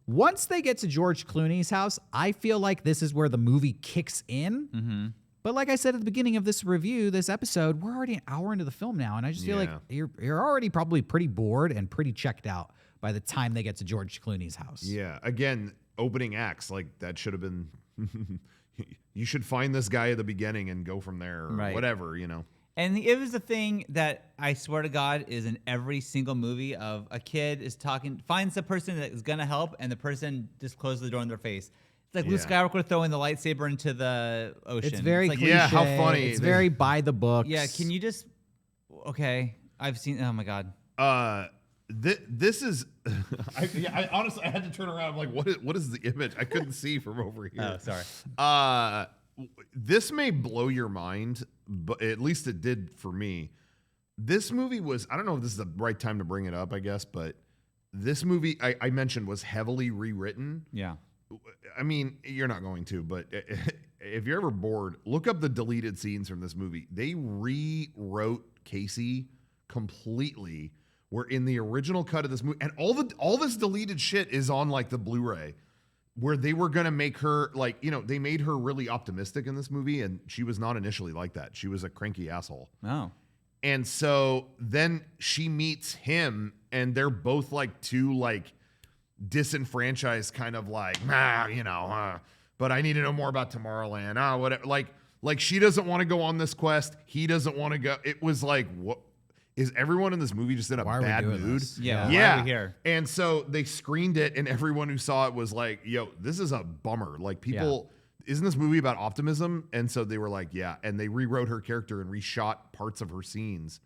Once they get to George Clooney's house, I feel like this is where the movie kicks in. Mm-hmm. But like I said at the beginning of this review, this episode, we're already an hour into the film now, and I just feel like you're already probably pretty bored and pretty checked out by the time they get to George Clooney's house. Yeah. Again, opening acts, like that should have been... You should find this guy at the beginning and go from there or whatever, you know. And it was the thing that I swear to God is in every single movie of a kid is talking, finds the person that is going to help, and the person just closes the door in their face. It's like Luke Skywalker throwing the lightsaber into the ocean. It's very like, cliche. how funny. It's very by the books. Yeah, can you just... Okay, I've seen... Oh, my God. This is... I honestly, I had to turn around. I'm like, what is the image? I couldn't see from over here. Oh, sorry. This may blow your mind, but at least it did for me. This movie was... I don't know if this is the right time to bring it up, I guess, but this movie, I mentioned, was heavily rewritten. Yeah. I mean, you're not going to, but if you're ever bored, look up the deleted scenes from this movie. They rewrote Casey completely. Where in the original cut of this movie, and all this deleted shit is on like the Blu-ray, where they were gonna make her like, you know, they made her really optimistic in this movie, and she was not initially like that. She was a cranky asshole. Oh. And so then she meets him, and they're both like two like disenfranchised kind of like, but I need to know more about Tomorrowland. Whatever. Like she doesn't want to go on this quest. He doesn't want to go. It was like, what? Is everyone in this movie just in a bad mood? Yeah. Why are we here? And so they screened it, and everyone who saw it was like, yo, this is a bummer. Like, people, isn't this movie about optimism? And so they were like, yeah. And they rewrote her character and reshot parts of her scenes.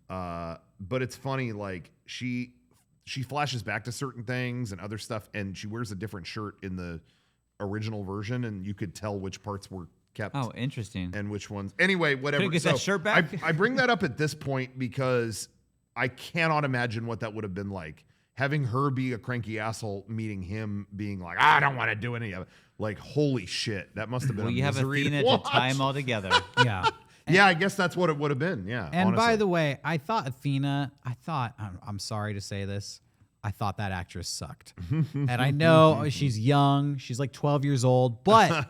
But it's funny, like, she flashes back to certain things and other stuff, and she wears a different shirt in the original version, and you could tell which parts were kept. Oh, interesting. And which ones. Anyway, whatever. Could get that shirt back? I bring that up at this point because I cannot imagine what that would have been like. Having her be a cranky asshole, meeting him being like, I don't want to do any of it. Like, holy shit. That must have been you have Athena to tie them all together. Yeah. Yeah, I guess that's what it would have been. Yeah. And honestly. by the way, I thought Athena, I'm sorry to say this, I thought that actress sucked. And I know she's young. She's like 12 years old, but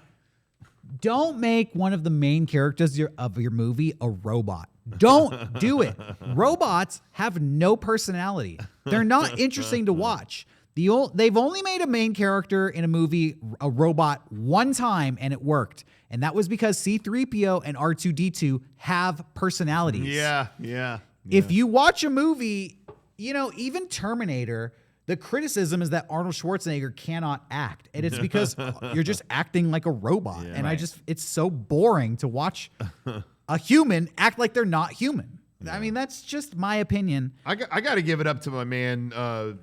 don't make one of the main characters of your movie a robot. Don't do it. Robots have no personality. They're not interesting to watch. They've only made a main character in a movie a robot one time, and it worked. And that was because C-3PO and R2-D2 have personalities. Yeah. If you watch a movie, you know, even Terminator, the criticism is that Arnold Schwarzenegger cannot act. And it's because you're just acting like a robot. Yeah, and it's so boring to watch a human act like they're not human. I mean, that's just my opinion. I got to give it up to my man,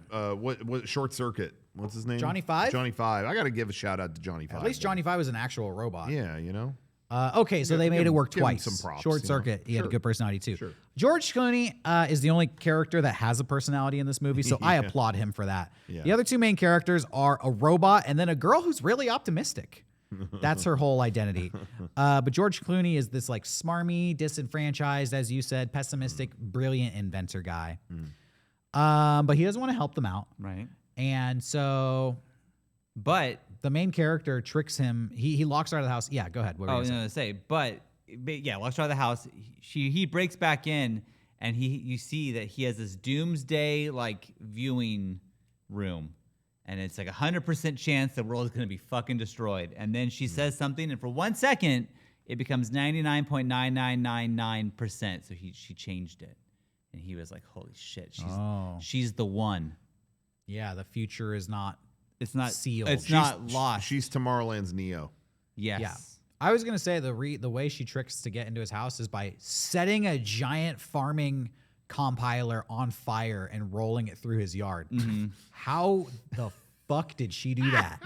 what Short Circuit. What's his name? Johnny Five? Johnny Five. I got to give a shout out to Johnny Five. At least Johnny Five was an actual robot. Yeah, you know. Okay, so they made it work give him twice. some props, Short you know? Circuit, he had a good personality too. Sure. George Clooney is the only character that has a personality in this movie, so I applaud him for that. Yeah. The other two main characters are a robot and then a girl who's really optimistic. That's her whole identity. But George Clooney is this like smarmy, disenfranchised, as you said, pessimistic, brilliant inventor guy. But he doesn't want to help them out. Right. And so... But the main character tricks him. He locks her out of the house. Yeah, go ahead. What were you no, gonna say? but yeah, locks her out of the house. He breaks back in, and you see that he has this doomsday like viewing room, and it's like 100% chance the world is gonna be fucking destroyed. And then she says something, and for 1 second, it becomes 99.9999%. So she changed it, and he was like, "Holy shit, she's the one." Yeah, the future is not. It's not sealed. It's not lost. She's Tomorrowland's Neo. Yes. Yeah. I was gonna say the way she tricks to get into his house is by setting a giant farming compiler on fire and rolling it through his yard. How the fuck did she do that?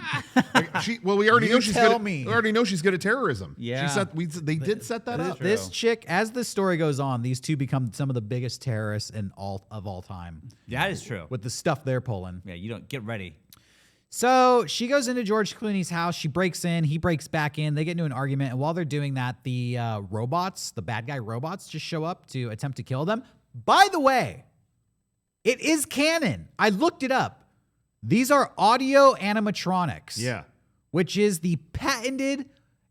We already You know she's tell good. me. We already know she's good at terrorism. Yeah. They did set that up. This chick, as the story goes on, these two become some of the biggest terrorists of all time That is true. with the stuff they're pulling. Yeah, you don't get ready. So she goes into George Clooney's house. She breaks in. He breaks back in. They get into an argument. And while they're doing that, the robots, the bad guy robots, just show up to attempt to kill them. By the way, it is canon. I looked it up. These are audio animatronics. Yeah. Which is the patented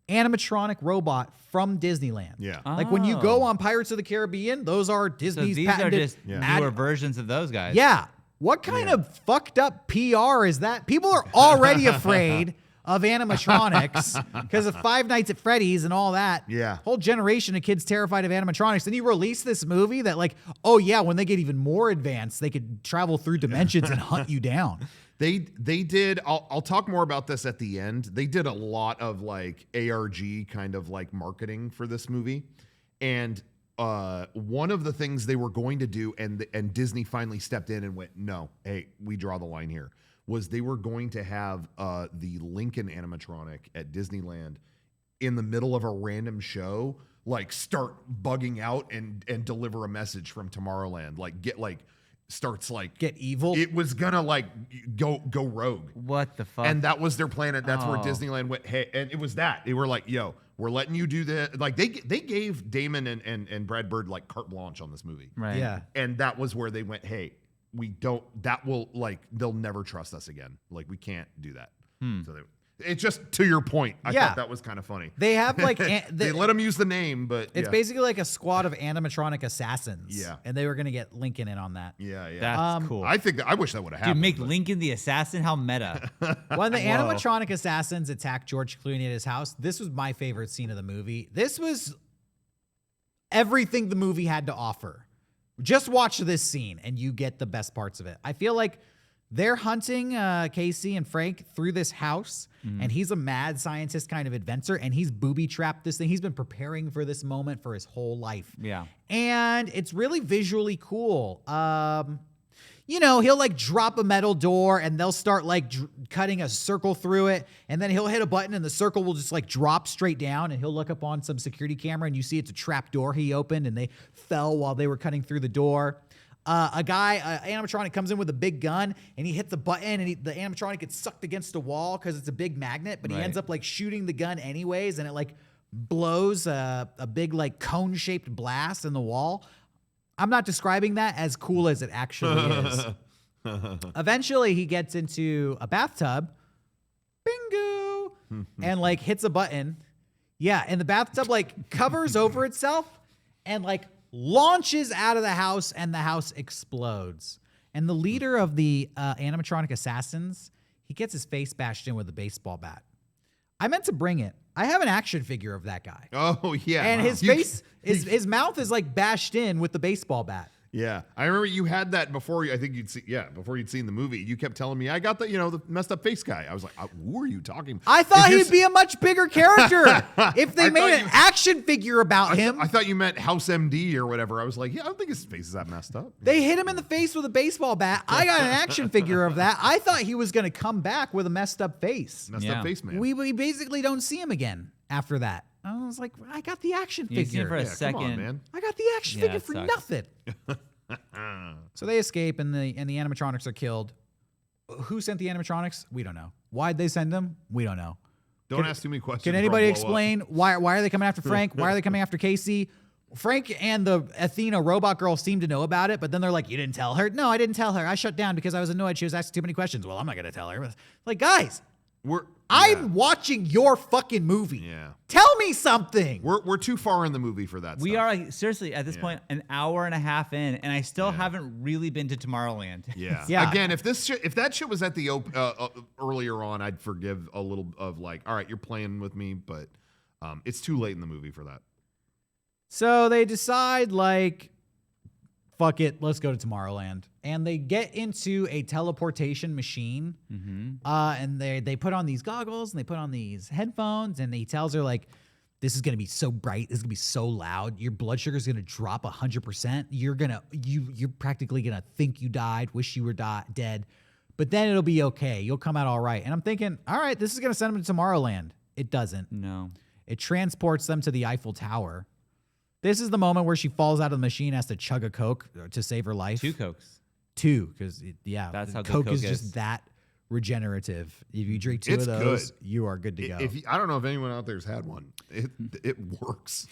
animatronic robot from Disneyland. Yeah. Like when you go on Pirates of the Caribbean, those are So Disney's these patented. are just newer versions of those guys. Yeah. What kind of fucked up PR is that? People are already afraid of animatronics because of Five Nights at Freddy's and all that. Yeah. Whole generation of kids terrified of animatronics. Then you release this movie that like, oh yeah, when they get even more advanced, they could travel through dimensions and hunt you down. They did. I'll talk more about this at the end. They did a lot of like ARG kind of like marketing for this movie, and one of the things they were going to do, and Disney finally stepped in and went, no, hey, we draw the line here, was they were going to have the Lincoln animatronic at Disneyland in the middle of a random show, like start bugging out and deliver a message from Tomorrowland, like starts like Get evil. It was gonna like go rogue. What the fuck? And that was their plan. And that's where Disneyland went. Hey, and it was that they were like, "Yo, we're letting you do this." Like they gave Damon and Brad Bird like carte blanche on this movie. right. Yeah. And that was where they went, "Hey, we don't. That will like they'll never trust us again. Like we can't do that." So it's just to your point. I thought that was kind of funny. They have like They let them use the name, but it's yeah. basically like a squad of animatronic assassins. Yeah. And they were gonna get Lincoln in on that. Yeah. That's cool. I think I wish that would have Dude, happened. make but- Lincoln the assassin? How meta. When the animatronic assassins attack George Clooney at his house, this was my favorite scene of the movie. This was everything the movie had to offer. Just watch this scene and you get the best parts of it. I feel like they're hunting Casey and Frank through this house, and he's a mad scientist kind of inventor, and he's booby-trapped this thing. He's been preparing for this moment for his whole life. Yeah. And it's really visually cool. You know, he'll like drop a metal door and they'll start like cutting a circle through it. And then he'll hit a button and the circle will just like drop straight down, and he'll look up on some security camera and you see it's a trap door he opened and they fell while they were cutting through the door. Animatronic comes in with a big gun and he hits a button and the animatronic gets sucked against a wall because it's a big magnet, but he ends up like shooting the gun anyways, and it like blows a big like cone-shaped blast in the wall. I'm not describing that as cool as it actually is. Eventually, he gets into a bathtub, bingo, and like hits a button. Yeah, and the bathtub like covers over itself and like launches out of the house, and the house explodes. And the leader of the animatronic assassins, he gets his face bashed in with a baseball bat. I meant to bring it. I have an action figure of that guy. Oh yeah. And his face, his mouth is like bashed in with the baseball bat. Yeah, I remember you had that before. I think before you'd seen the movie. You kept telling me, I got the messed up face guy. I was like, who are you talking about? I thought he'd be a much bigger character if they made an action figure about him. I thought you meant House MD or whatever. I was like, yeah, I don't think his face is that messed up. They hit him in the face with a baseball bat. I got an action figure of that. I thought he was going to come back with a messed up face. Messed up face man. We basically don't see him again after that. I was like, I got the action You see him for figure. a second. Come on, man. I got the action Yeah, figure it for sucks. nothing. So they escape, and the animatronics are killed. Who sent the animatronics? We don't know. Why'd they send them? We don't know. Don't ask too many questions. Can or I'll anybody blow up. explain why are they coming after Frank? Why are they coming after Casey? Frank and the Athena robot girl seem to know about it, but then they're like, you didn't tell her? No, I didn't tell her. I shut down because I was annoyed. She was asking too many questions. Well, I'm not going to tell her. Like, guys, I'm watching your fucking movie. Yeah. Tell me something. We're too far in the movie for that. We stuff. are like, seriously at this point an hour and a half in, and I still haven't really been to Tomorrowland. Yeah. Yeah. Again, if that shit was at the earlier on, I'd forgive a little of like, all right, you're playing with me, but it's too late in the movie for that. So they decide, like, fuck it, let's go to Tomorrowland. And they get into a teleportation machine. And they put on these goggles and they put on these headphones, and he tells her, like, this is gonna be so bright, this is gonna be so loud, your blood sugar is gonna drop 100%. You're practically gonna think you died, wish you were dead, but then it'll be okay. You'll come out all right. And I'm thinking, all right, this is gonna send them to Tomorrowland. It doesn't. No. It transports them to the Eiffel Tower. This is the moment where she falls out of the machine, has to chug a Coke to save her life. 2 Cokes. 2, because That's how good Coke Coke is is. just that regenerative. If you drink 2 It's of those, good. you are good to go. I don't know if anyone out there's had one. It works.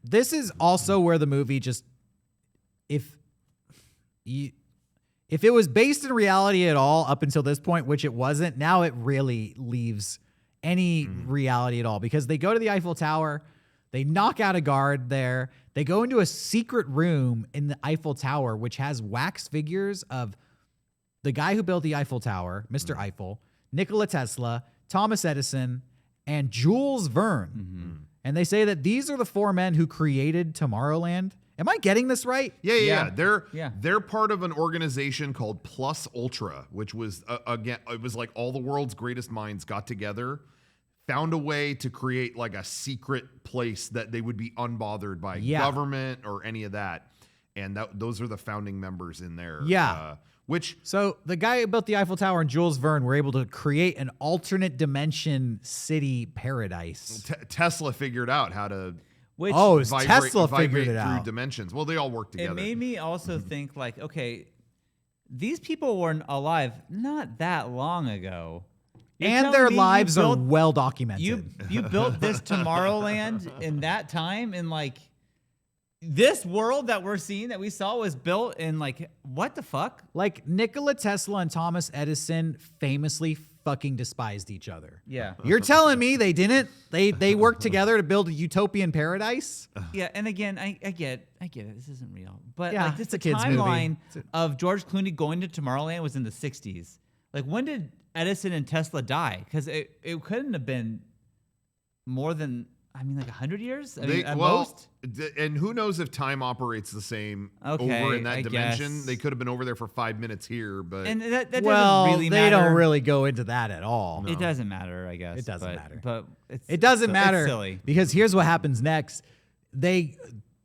This is also where the movie just, if it was based in reality at all up until this point, which it wasn't, now it really leaves any reality at all, because they go to the Eiffel Tower, they knock out a guard there, they go into a secret room in the Eiffel Tower, which has wax figures of the guy who built the Eiffel Tower, Mr. Eiffel, Nikola Tesla, Thomas Edison, and Jules Verne. And they say that these are the 4 men who created Tomorrowland. Am I getting this right? Yeah. Yeah. They're part of an organization called Plus Ultra, which was again, it was like all the world's greatest minds got together, found a way to create like a secret place that they would be unbothered by government or any of that. And those are the founding members in there. Yeah. So the guy who built the Eiffel Tower and Jules Verne were able to create an alternate dimension city paradise. Tesla figured out how to Tesla figured it through out. dimensions. Well, they all work together. It made me also think, like, okay, these people weren't alive not that long ago. You're And telling their me lives are well documented. You built this Tomorrowland in that time, and like this world that we're seeing that we saw was built in like what the fuck? Like Nikola Tesla and Thomas Edison famously fucking despised each other. Yeah. You're telling me they didn't? They worked together to build a utopian paradise? Yeah, and again, I get it. This isn't real, but Yeah, like it's just a the kid's movie. timeline of George Clooney going to Tomorrowland was in the '60s. Like, when did Edison and Tesla die? Because it couldn't have been more than, I mean, like 100 years. I mean, at most. And who knows if time operates the same Okay, over in that I dimension? guess. They could have been over there for 5 minutes here, but And that doesn't Well, really they matter. don't really go into that at all. It doesn't matter, I guess. It doesn't matter. But It doesn't matter It's silly. because here's what happens next. They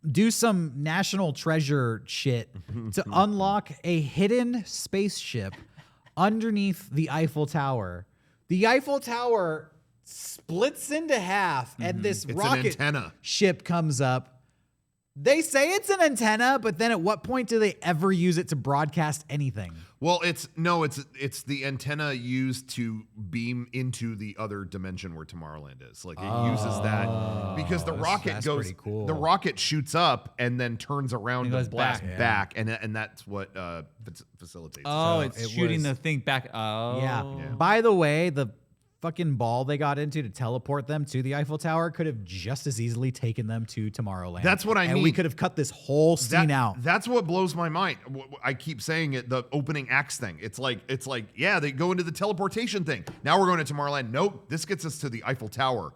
do some national treasure shit to unlock a hidden spaceship underneath the Eiffel Tower. The Eiffel Tower splits into half and this It's an rocket antenna. ship comes up. They say it's an antenna, but then at what point do they ever use it to broadcast anything? well, it's the antenna used to beam into the other dimension where Tomorrowland is. Like it uses that because the rocket that's goes, pretty cool. the rocket shoots up and then turns around And to goes blast back. back, and that's what facilitates. Oh, it. it's it shooting was- the thing back. Oh. Yeah. By the way, the fucking ball they got into to teleport them to the Eiffel Tower could have just as easily taken them to Tomorrowland. That's what I and mean. we could have cut this whole scene out. That's what blows my mind. I keep saying it, the opening acts thing. It's like, yeah, they go into the teleportation thing. Now we're going to Tomorrowland. Nope, this gets us to the Eiffel Tower.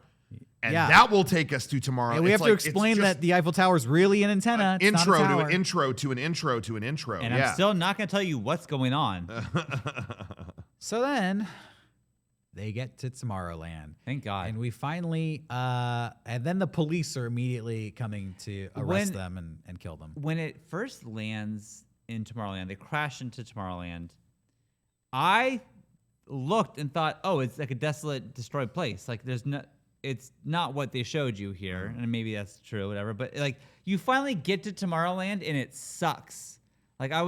And Yeah. that will take us to Tomorrowland. And we have to explain that the Eiffel Tower is really an antenna. It's not a intro to tower. an intro to an intro to an intro. And yeah. I'm still not going to tell you what's going on. So then they get to Tomorrowland. Thank God. And we finally, and then the police are immediately coming to arrest them and kill them. When it first lands in Tomorrowland, they crash into Tomorrowland. I looked and thought, oh, it's like a desolate, destroyed place. Like it's not what they showed you here, and maybe that's true, whatever. But like, you finally get to Tomorrowland, and it sucks. Like it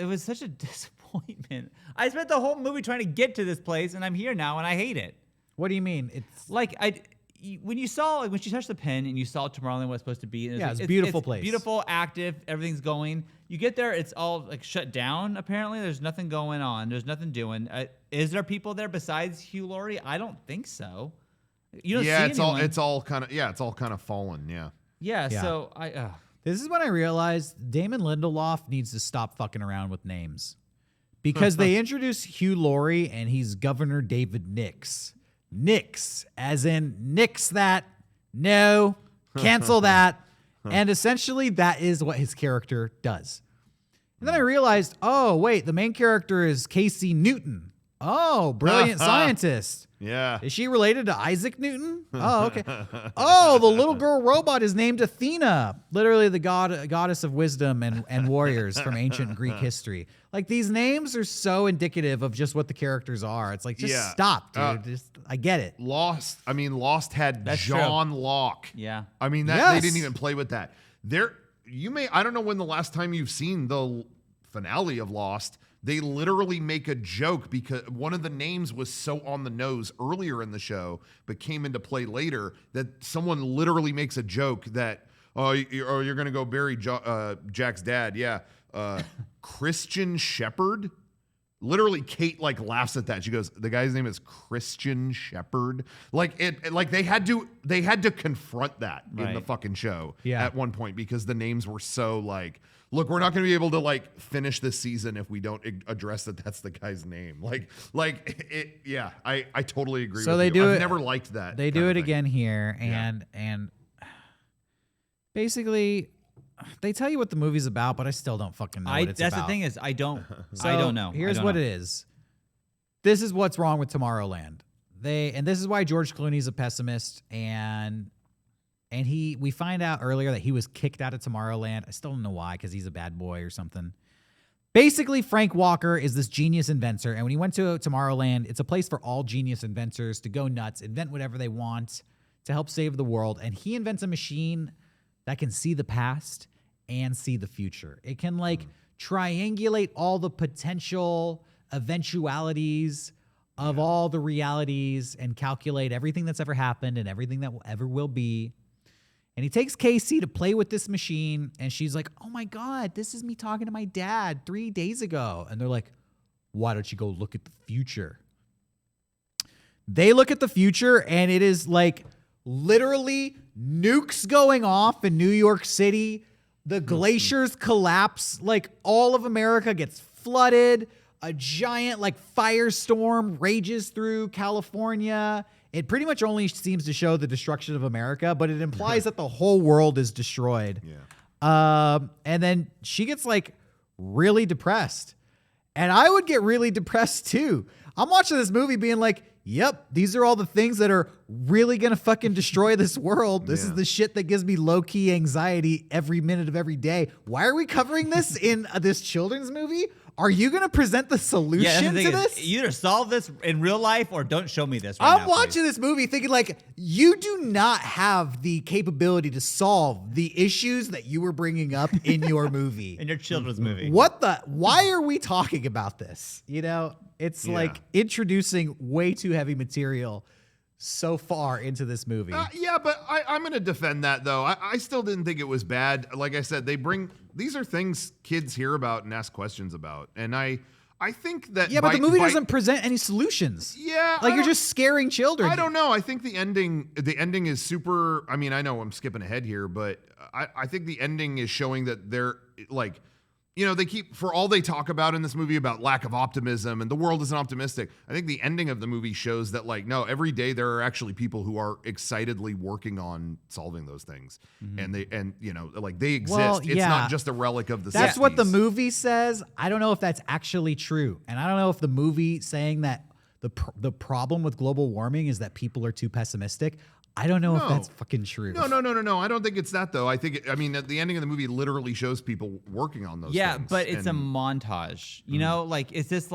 was such a disappointment. I spent the whole movie trying to get to this place, and I'm here now, and I hate it. What do you mean? It's Like when you saw, like when she touched the pen and you saw Tomorrowland what it's supposed to be. And Yeah, like, it's a beautiful place. Beautiful, active, everything's going. You get there, it's all like shut down. Apparently, there's nothing going on. There's nothing doing. Is there people there besides Hugh Laurie? I don't think so. You don't see anyone. it's all kind of fallen. Yeah. Yeah. Yeah. So This is when I realized Damon Lindelof needs to stop fucking around with names. Because they introduce Hugh Laurie and he's Governor David Nix. Nix, as in nix that, no, cancel that. And essentially, that is what his character does. And then I realized, oh, wait, the main character is Casey Newton. Oh, brilliant scientist. Yeah. Is she related to Isaac Newton? Oh, okay. Oh, the little girl robot is named Athena, literally the goddess of wisdom and warriors from ancient Greek history. Like, these names are so indicative of just what the characters are. It's like, just stop, dude. I get it. Lost. I mean, Lost had That's John Locke. Yeah. I mean, that they didn't even play with that. I don't know when the last time you've seen the finale of Lost. They literally make a joke because one of the names was so on the nose earlier in the show, but came into play later, that someone literally makes a joke that, you're going to go bury Jack's dad. Yeah. Christian Shepherd. Literally, Kate laughs at that. She goes, "The guy's name is Christian Shepherd." They had to confront that in the fucking show at one point because the names were so look, we're not going to be able to finish this season if we don't address that's the guy's name. I totally agree. So with they you. do I've it. never liked that. They do it again here, and basically. They tell you what the movie's about, but I still don't fucking know what it's about. That's the thing is, I don't know. Here's what it is. This is what's wrong with Tomorrowland. And this is why George Clooney's a pessimist, and we find out earlier that he was kicked out of Tomorrowland. I still don't know why, because he's a bad boy or something. Basically, Frank Walker is this genius inventor, and when he went to Tomorrowland, it's a place for all genius inventors to go nuts, invent whatever they want to help save the world, and he invents a machine that can see the past and see the future. It can triangulate all the potential eventualities of all the realities and calculate everything that's ever happened and everything that ever will be. And he takes Casey to play with this machine, and she's like, "Oh my God, this is me talking to my dad 3 days ago." And they're like, "Why don't you go look at the future?" They look at the future, and it is literally nukes going off in New York City. The glaciers collapse. All of America gets flooded. A giant firestorm rages through California. It pretty much only seems to show the destruction of America, but it implies that the whole world is destroyed. Yeah. And then she gets really depressed. And I would get really depressed too. I'm watching this movie being yep, these are all the things that are really going to fucking destroy this world. This is the shit that gives me low-key anxiety every minute of every day. Why are we covering this in this children's movie? Are you going to present the solution to this? You either solve this in real life or don't show me this I'm watching this movie thinking you do not have the capability to solve the issues that you were bringing up in your movie. In your children's movie. Why are we talking about this? It's introducing way too heavy material so far into this movie. But I'm going to defend that, though. I still didn't think it was bad. Like I said, these are things kids hear about and ask questions about. And I think that... Yeah, but the movie doesn't present any solutions. Yeah. You're just scaring children. I don't know. I think the ending is super... I mean, I know I'm skipping ahead here, but I think the ending is showing that they're they keep, for all they talk about in this movie about lack of optimism and the world isn't optimistic. I think the ending of the movie shows that no, every day there are actually people who are excitedly working on solving those things. And they exist. Well, it's not just a relic of the 60s. That's what the movie says. I don't know if that's actually true. And I don't know if the movie saying that the problem with global warming is that people are too pessimistic. I don't know if that's fucking true. No. I don't think it's that, though. I think, the ending of the movie literally shows people working on those things. Yeah, but it's a montage. It's just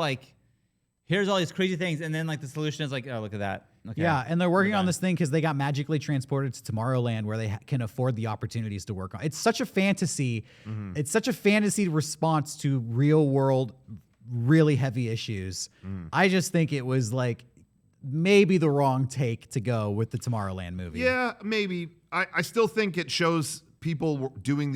here's all these crazy things, and then the solution is oh, look at that. Okay. Yeah, and they're working on this thing because they got magically transported to Tomorrowland where they can afford the opportunities to work on. It's such a fantasy. Mm-hmm. It's such a fantasy response to real world, really heavy issues. Mm. I just think it was maybe the wrong take to go with the Tomorrowland movie. Yeah, maybe. I still think it shows people doing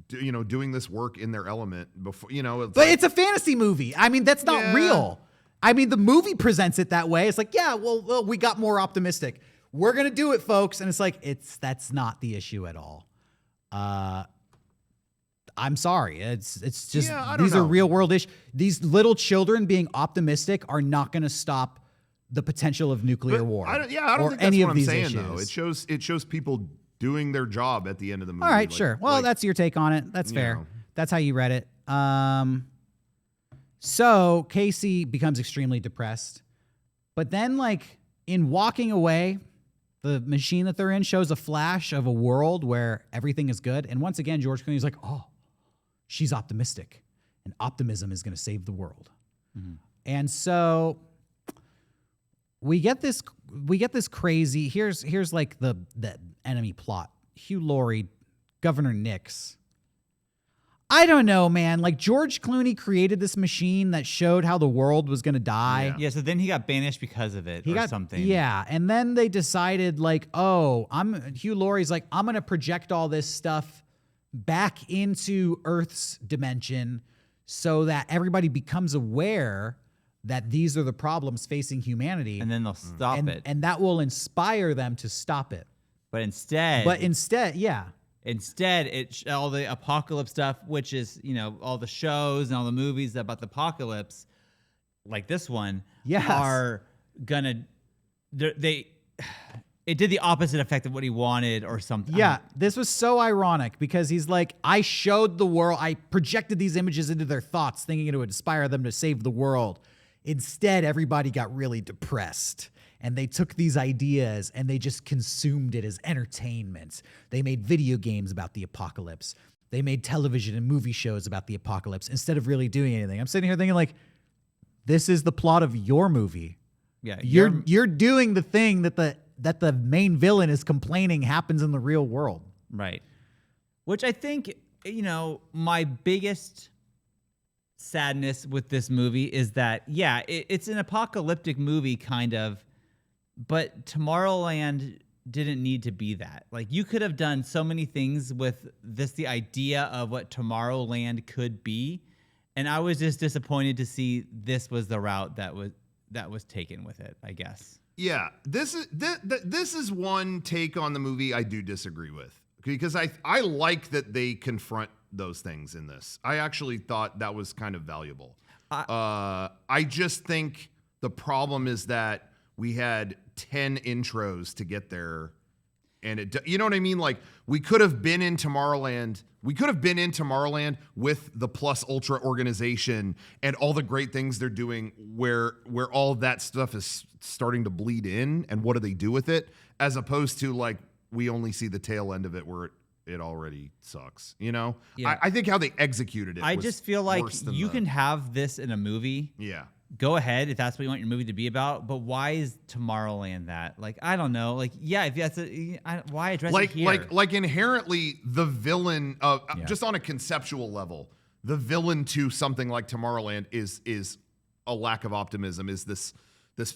doing this work in their element before, But it's a fantasy movie. I mean, that's not real. I mean, the movie presents it that way. It's well, we got more optimistic. We're going to do it, folks. And it's that's not the issue at all. I'm sorry. It's just, these are real world issues. These little children being optimistic are not going to stop the potential of nuclear war. I don't think that's what I'm saying, though. It shows people doing their job at the end of the movie. All right, sure. Well, that's your take on it. That's fair. know. That's how you read it. So Casey becomes extremely depressed, but then like in walking away, the machine that they're in shows a flash of a world where everything is good. And once again, George Clooney's like, oh, she's optimistic, and optimism is going to save the world. And so we get this crazy. Here's like the enemy plot. Hugh Laurie, Governor Nix. I don't know, man. Like George Clooney created this machine that showed how the world was going to die. Yeah, so then he got banished because of it something. Yeah, and then they decided like, oh, Hugh Laurie's like, I'm going to project all this stuff back into Earth's dimension so that everybody becomes aware that these are the problems facing humanity. And then they'll stop it. And that will inspire them to stop it. But instead, yeah. Instead, all the apocalypse stuff, which is, all the shows and all the movies about the apocalypse, like this one, are gonna it did the opposite effect of what he wanted or something. Yeah, this was so ironic because he's like, I showed the world, I projected these images into their thoughts, thinking it would inspire them to save the world. Instead, everybody got really depressed. And they took these ideas and they just consumed it as entertainment. They made video games about the apocalypse. They made television and movie shows about the apocalypse instead of really doing anything. I'm sitting here thinking like, this is the plot of your movie. Yeah, you're doing the thing that the main villain is complaining happens in the real world. Right. Which I think, my biggest sadness with this movie is that, it's an apocalyptic movie kind of, but Tomorrowland didn't need to be that. Like, you could have done so many things with the idea of what Tomorrowland could be, and I was just disappointed to see this was the route that was taken with it, I guess. Yeah, this is one take on the movie I do disagree with, because I like that they confront those things in this. I actually thought that was kind of valuable. I just think the problem is that we had 10 intros to get there. And you know what I mean? Like, we could have been in Tomorrowland. We could have been in Tomorrowland with the Plus Ultra organization and all the great things they're doing where all of that stuff is starting to bleed in. And what do they do with it? As opposed to like, we only see the tail end of it where it already sucks, Yeah. I think how they executed it. I just feel like you can have this in a movie. Yeah. Go ahead if that's what you want your movie to be about, but why is Tomorrowland that? Like, I don't know. Like, if that's why address it here? Like inherently the villain just on a conceptual level, the villain to something like Tomorrowland is a lack of optimism, is this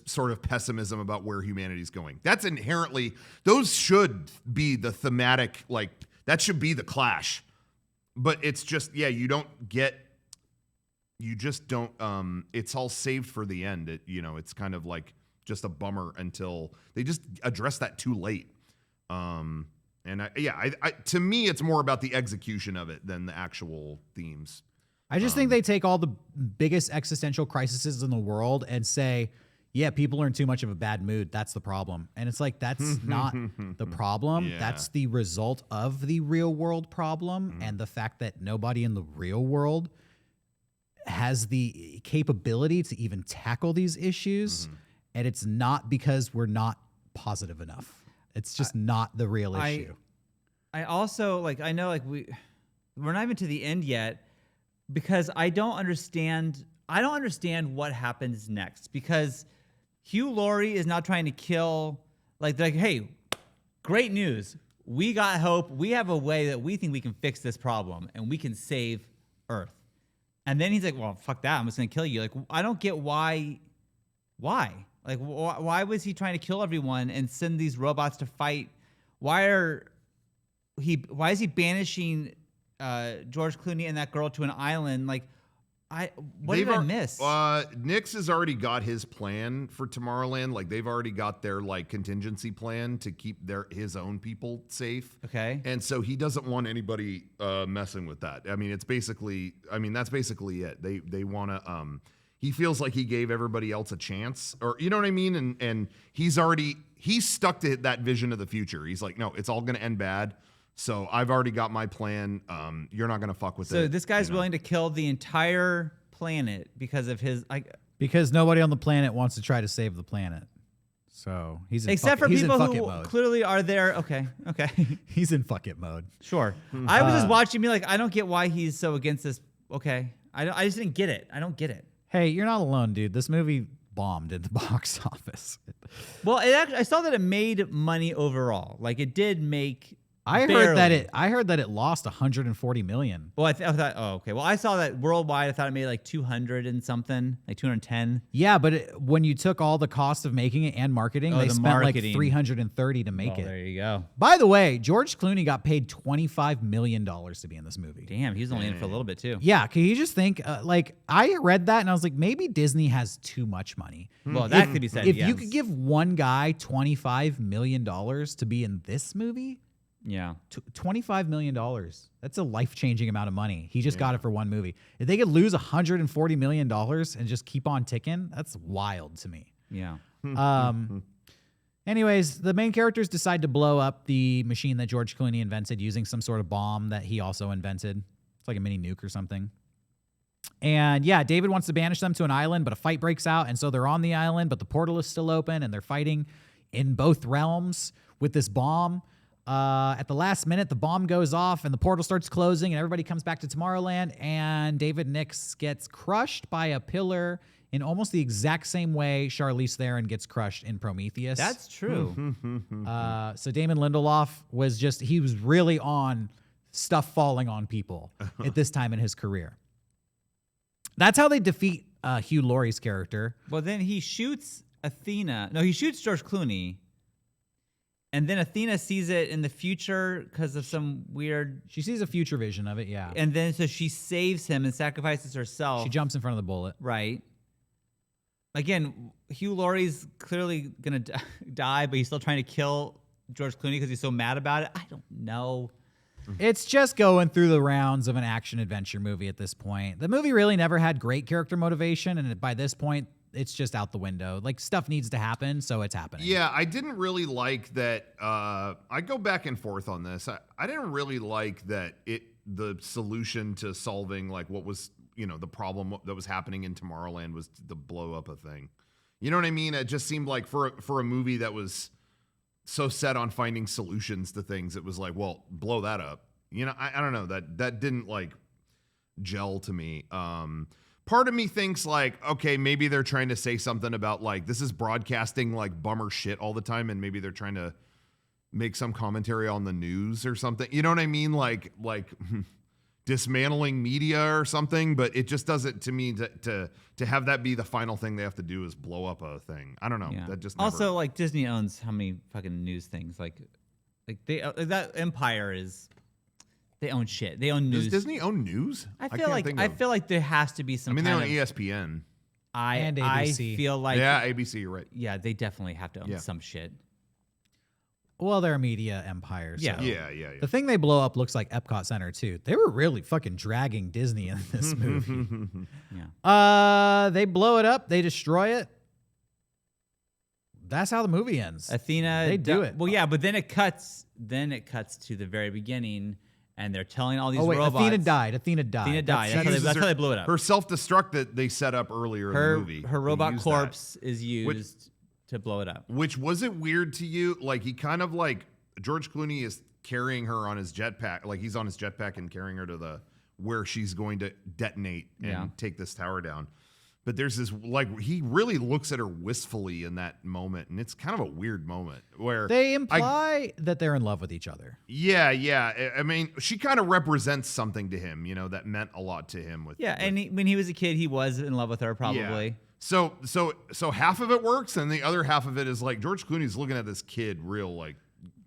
sort of pessimism about where humanity's going. That's inherently, those should be the thematic, like that should be the clash. But it's just, you just don't, it's all saved for the end. It's kind of like just a bummer until they just address that too late. And to me, it's more about the execution of it than the actual themes. I just think they take all the biggest existential crises in the world and say, yeah, people are in too much of a bad mood. That's the problem. And it's like, that's not the problem. Yeah. That's the result of the real world problem. And the fact that nobody in the real world has the capability to even tackle these issues. And it's not because we're not positive enough. It's just not the real issue. I also I know we're not even to the end yet, because I don't understand what happens next, because Hugh Laurie is now trying to kill, hey, great news. We got hope. We have a way that we think we can fix this problem and we can save Earth. And then he's like, well, fuck that. I'm just going to kill you. Like, I don't get why. Like, why was he trying to kill everyone and send these robots to fight? Why is he banishing George Clooney and that girl to an island? Like, what did I miss? Nix has already got his plan for Tomorrowland. Like, they've already got their contingency plan to keep his own people safe. Okay. And so he doesn't want anybody messing with that. I mean, that's basically it. They want to he feels like he gave everybody else a chance, or you know what I mean? And he's stuck to that vision of the future. He's like, no, it's all going to end bad. So I've already got my plan. You're not going to fuck with it. So this guy's willing to kill the entire planet because of his because nobody on the planet wants to try to save the planet. So he's in except for he's people in fuck who it mode. clearly are there. Okay. He's in fuck it mode. Sure. I was just watching me like, I don't get why he's so against this. Okay. I just didn't get it. I don't get it. Hey, you're not alone, dude. This movie bombed at the box office. Well, I saw that it made money overall. Like it did make. I heard that it lost 140 million. Well, I thought. Oh, okay. Well, I saw that worldwide. I thought it made like 200 and something, like 210. Yeah, but when you took all the cost of making it and marketing, they spent like 330 to make it. There you go. By the way, George Clooney got paid $25 million to be in this movie. Damn, he was only in it for a little bit too. Yeah, can you just think? Like, I read that and I was like, maybe Disney has too much money. Well, that could be said. If you could give one guy $25 million to be in this movie. Yeah. $25 million. That's a life-changing amount of money. He just got it for one movie. If they could lose $140 million and just keep on ticking, that's wild to me. Yeah. Anyways, the main characters decide to blow up the machine that George Clooney invented using some sort of bomb that he also invented. It's like a mini nuke or something. And yeah, David wants to banish them to an island, but a fight breaks out. And so they're on the island, but the portal is still open and they're fighting in both realms with this bomb. At the last minute, the bomb goes off and the portal starts closing and everybody comes back to Tomorrowland and David Nix gets crushed by a pillar in almost the exact same way Charlize Theron gets crushed in Prometheus. That's true. So Damon Lindelof he was really on stuff falling on people at this time in his career. That's how they defeat Hugh Laurie's character. Well, then he shoots Athena. No, he shoots George Clooney. And then Athena sees it in the future because of some weird. She sees a future vision of it, yeah. And then so she saves him and sacrifices herself. She jumps in front of the bullet. Right. Again, Hugh Laurie's clearly going to die, but he's still trying to kill George Clooney because he's so mad about it. I don't know. It's just going through the rounds of an action-adventure movie at this point. The movie really never had great character motivation, and by this point, it's just out the window. Like, stuff needs to happen, so it's happening. Yeah, I didn't really like that. I go back and forth on this. I didn't really like that the solution to solving like what was, the problem that was happening in Tomorrowland was to blow up a thing. You know what I mean? It just seemed like for a movie that was so set on finding solutions to things, it was like, well, blow that up. I don't know, that didn't like gel to me. Part of me thinks like, okay, maybe they're trying to say something about like, this is broadcasting like bummer shit all the time. And maybe they're trying to make some commentary on the news or something. You know what I mean? Like dismantling media or something, but it just doesn't to me to have that be the final thing they have to do is blow up a thing. I don't know. Yeah. That just also like Disney owns how many fucking news things? Like they that empire is. They own shit. They own news. Does Disney own news? I feel like there has to be some. They own ESPN. And ABC. I feel like ABC. You're right. Yeah, they definitely have to own some shit. Well, they're a media empire. So. Yeah. The thing they blow up looks like Epcot Center too. They were really fucking dragging Disney in this movie. Yeah. They blow it up. They destroy it. That's how the movie ends. Athena. They do it. Well, yeah, but then it cuts. Then it cuts to the very beginning. And they're telling all these robots. Athena died. That's how they blew it up. Her self-destruct that they set up earlier in the movie. Her robot corpse is used to blow it up. Which, was it weird to you? Like, he kind of like, George Clooney is carrying her on his jetpack. Like, he's on his jetpack and carrying her to where she's going to detonate and take this tower down. But there's this, like, he really looks at her wistfully in that moment, and it's kind of a weird moment where they imply that they're in love with each other. Yeah. I mean, she kind of represents something to him, that meant a lot to him. And when he was a kid, he was in love with her, probably. Yeah. So half of it works, and the other half of it is like George Clooney's looking at this kid real like.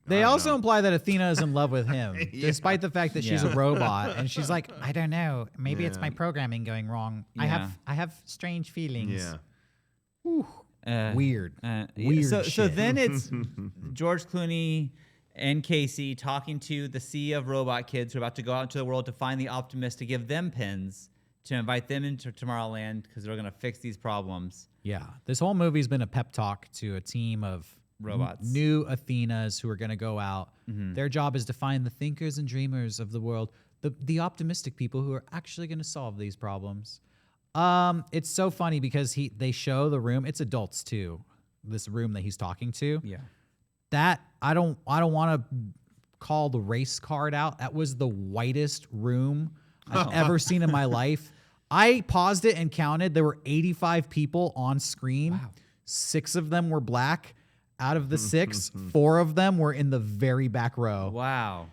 They also imply that Athena is in love with him, despite the fact that she's a robot, and she's like, I don't know, maybe it's my programming going wrong. Yeah. I have strange feelings. Yeah. Weird. Weird. So then it's George Clooney and Casey talking to the sea of robot kids who are about to go out into the world to find the optimist to give them pins to invite them into Tomorrowland because they're going to fix these problems. Yeah, this whole movie's been a pep talk to a team of Robots. new Athenas who are going to go out. Their job is to find the thinkers and dreamers of the world, the optimistic people who are actually going to solve these problems. It's so funny because they show the room. It's adults too. This room that he's talking to. Yeah. That I don't want to call the race card out. That was the whitest room I've ever seen in my life. I paused it and counted. There were 85 people on screen. Wow. 6 of them were black. Out of the 6, 4 of them were in the very back row. Wow.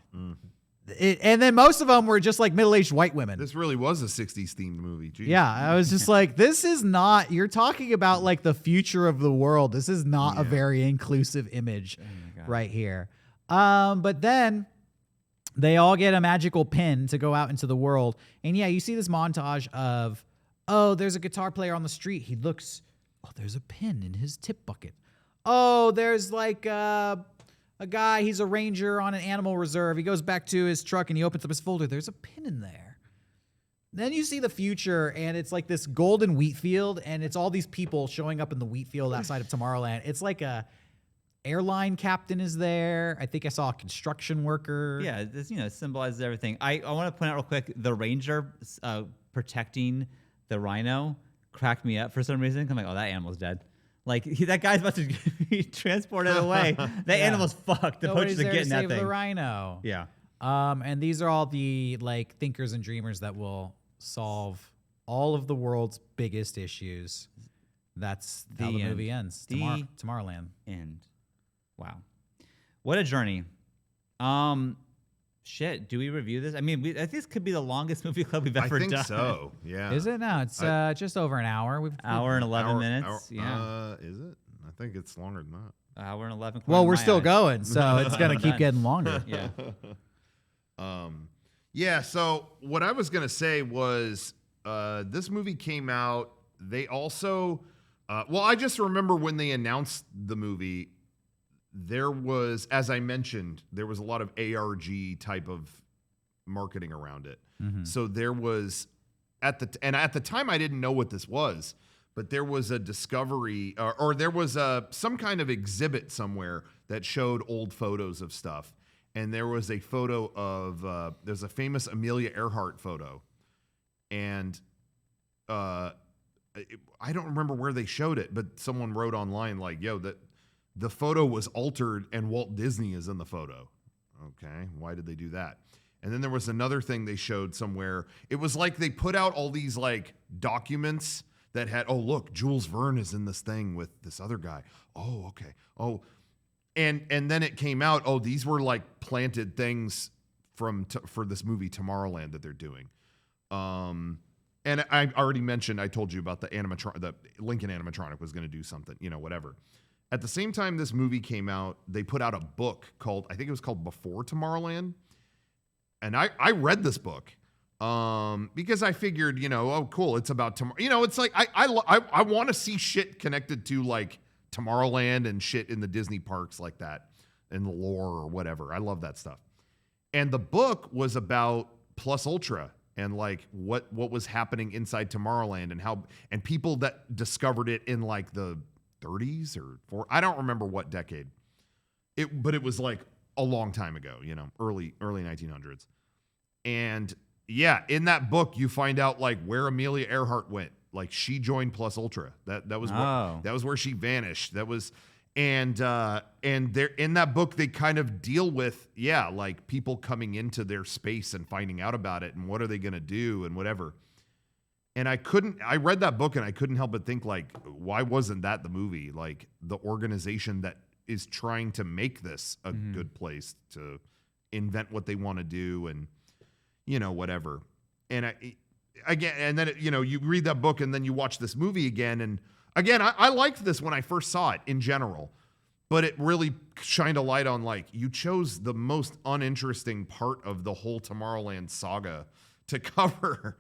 And then most of them were just like middle-aged white women. This really was a 60s themed movie. Jeez. Yeah, I was just like, this is not, you're talking about like the future of the world. This is not a very inclusive image right here. But then they all get a magical pin to go out into the world. And yeah, you see this montage of, oh, there's a guitar player on the street. He looks, oh, there's a pin in his tip bucket. Oh, there's like a guy, he's a ranger on an animal reserve. He goes back to his truck and he opens up his folder. There's a pin in there. Then you see the future, and it's like this golden wheat field, and it's all these people showing up in the wheat field outside of Tomorrowland. It's like a airline captain is there. I think I saw a construction worker. Yeah, this, it symbolizes everything. I want to point out real quick, the ranger protecting the rhino cracked me up for some reason. I'm like, oh, that animal's dead. Like, that guy's about to be transported away. That animal's fucked. The Nobody's poachers are there getting to that save thing. the rhino. Yeah. And these are all the like thinkers and dreamers that will solve all of the world's biggest issues. That's how the movie ends. Tomorrowland. End. Wow. What a journey. Shit, do we review this? I mean, I think this could be the longest movie club we've ever I think done. so. Yeah. Is it? No, it's just over an hour. Hour and 11 minutes. Is it? I think it's longer than that. Hour and 11. Well, we're my still eyes. going, so it's gonna keep Done. getting longer. Yeah. Yeah, so what I was going to say was this movie came out. They also, I just remember when they announced the movie, there was, as I mentioned, there was a lot of ARG type of marketing around it. So there was, at the time I didn't know what this was, but there was a discovery or there was some kind of exhibit somewhere that showed old photos of stuff. And there was a photo of, there's a famous Amelia Earhart photo. And I don't remember where they showed it, but someone wrote online like, yo, that the photo was altered and Walt Disney is in the photo. Okay, why did they do that? And then there was another thing they showed somewhere. It was like they put out all these like documents that had, oh, look, Jules Verne is in this thing with this other guy. Oh, okay. Oh, and then it came out, oh, these were like planted things for this movie Tomorrowland that they're doing. And I already mentioned, I told you about the Lincoln animatronic was going to do something, whatever. At the same time this movie came out, they put out a book called, I think it was called Before Tomorrowland. And I read this book because I figured, oh, cool, it's about tomorrow. It's like I want to see shit connected to like Tomorrowland and shit in the Disney parks like that and the lore or whatever. I love that stuff. And the book was about Plus Ultra and like what was happening inside Tomorrowland and people that discovered it in like the 30s or I don't remember what decade. But it was like a long time ago, early 1900s. And yeah, in that book you find out like where Amelia Earhart went. Like she joined Plus Ultra. That was where she vanished. That was and there in that book they kind of deal with like people coming into their space and finding out about it and what are they going to do and whatever. And I read that book and I couldn't help but think like, why wasn't that the movie? Like the organization that is trying to make this a good place to invent what they want to do and whatever. And and then you read that book and then you watch this movie again. And again, I liked this when I first saw it in general, but it really shined a light on like you chose the most uninteresting part of the whole Tomorrowland saga to cover,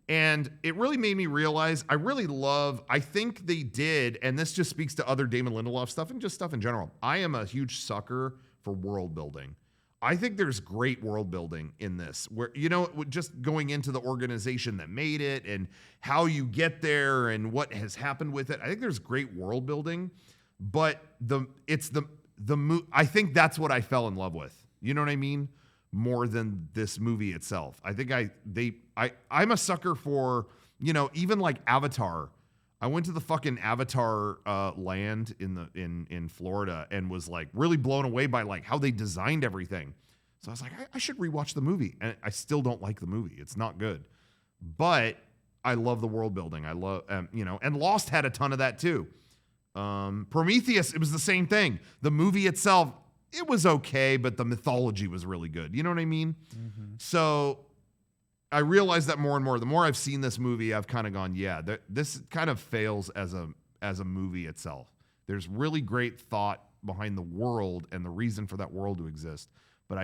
And it really made me realize I think they did, and this just speaks to other Damon Lindelof stuff and just stuff in general. I am a huge sucker for world building. I think there's great world building in this, where, just going into the organization that made it and how you get there and what has happened with it. I think there's great world building, but I think that's what I fell in love with. You know what I mean? More than this movie itself. I think I'm a sucker for, even like Avatar. I went to the fucking Avatar land in Florida and was like really blown away by like how they designed everything. So I was like, I should rewatch the movie, and I still don't like the movie. It's not good, but I love the world building. I love and Lost had a ton of that too. Prometheus, it was the same thing. The movie itself, it was okay, but the mythology was really good. You know what I mean? Mm-hmm. So I realized that more and more. The more I've seen this movie, I've kind of gone, yeah, this kind of fails as a movie itself. There's really great thought behind the world and the reason for that world to exist, but